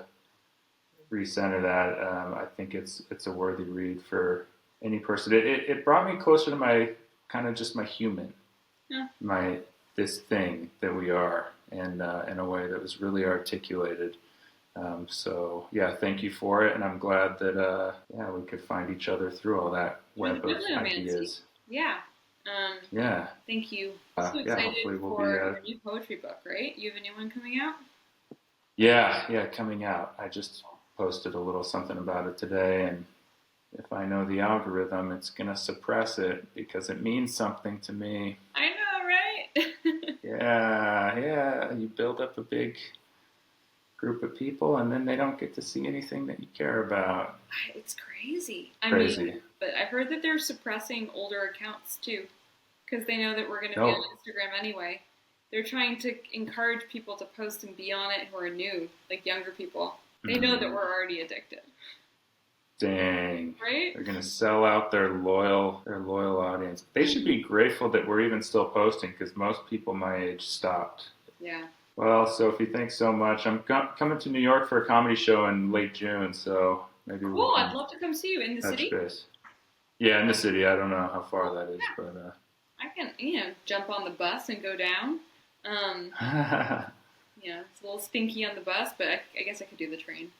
[SPEAKER 1] recenter that, I think it's a worthy read for any person. It brought me closer to my kind of just my human, this thing that we are, and in a way that was really articulated. So thank you for it, and I'm glad that we could find each other through all that web of ideas.
[SPEAKER 2] Yeah. Thank you. I'm so excited for your new poetry book, right? You have a new one coming out?
[SPEAKER 1] Yeah, coming out. I just posted a little something about it today, and if I know the algorithm, it's going to suppress it because it means something to me.
[SPEAKER 2] I know, right?
[SPEAKER 1] Yeah. You build up a big group of people, and then they don't get to see anything that you care about.
[SPEAKER 2] It's crazy. I mean, but I heard that they're suppressing older accounts too, because they know that we're going to be on Instagram anyway. They're trying to encourage people to post and be on it who are new, like younger people. They know that we're already addicted.
[SPEAKER 1] Dang.
[SPEAKER 2] Right?
[SPEAKER 1] They're going to sell out their loyal audience. They should be grateful that we're even still posting, because most people my age stopped.
[SPEAKER 2] Yeah.
[SPEAKER 1] Well, Sophie, thanks so much. I'm coming to New York for a comedy show in late June, so maybe
[SPEAKER 2] cool. I'd love to come see you in the city.
[SPEAKER 1] Base. Yeah, in the city. I don't know how far that is, but
[SPEAKER 2] I can, jump on the bus and go down. It's a little stinky on the bus, but I guess I could do the train.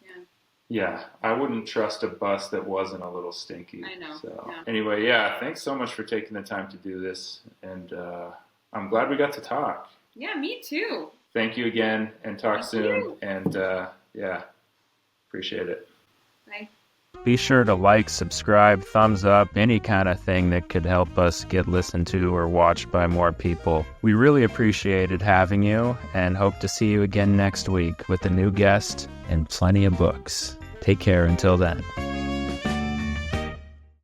[SPEAKER 2] Yeah.
[SPEAKER 1] Yeah, I wouldn't trust a bus that wasn't a little stinky.
[SPEAKER 2] I know.
[SPEAKER 1] So anyway, thanks so much for taking the time to do this, and I'm glad we got to talk.
[SPEAKER 2] Yeah, me too.
[SPEAKER 1] Thank you again, and talk soon. And appreciate it.
[SPEAKER 2] Bye.
[SPEAKER 3] Be sure to like, subscribe, thumbs up, any kind of thing that could help us get listened to or watched by more people. We really appreciated having you and hope to see you again next week with a new guest and plenty of books. Take care until then.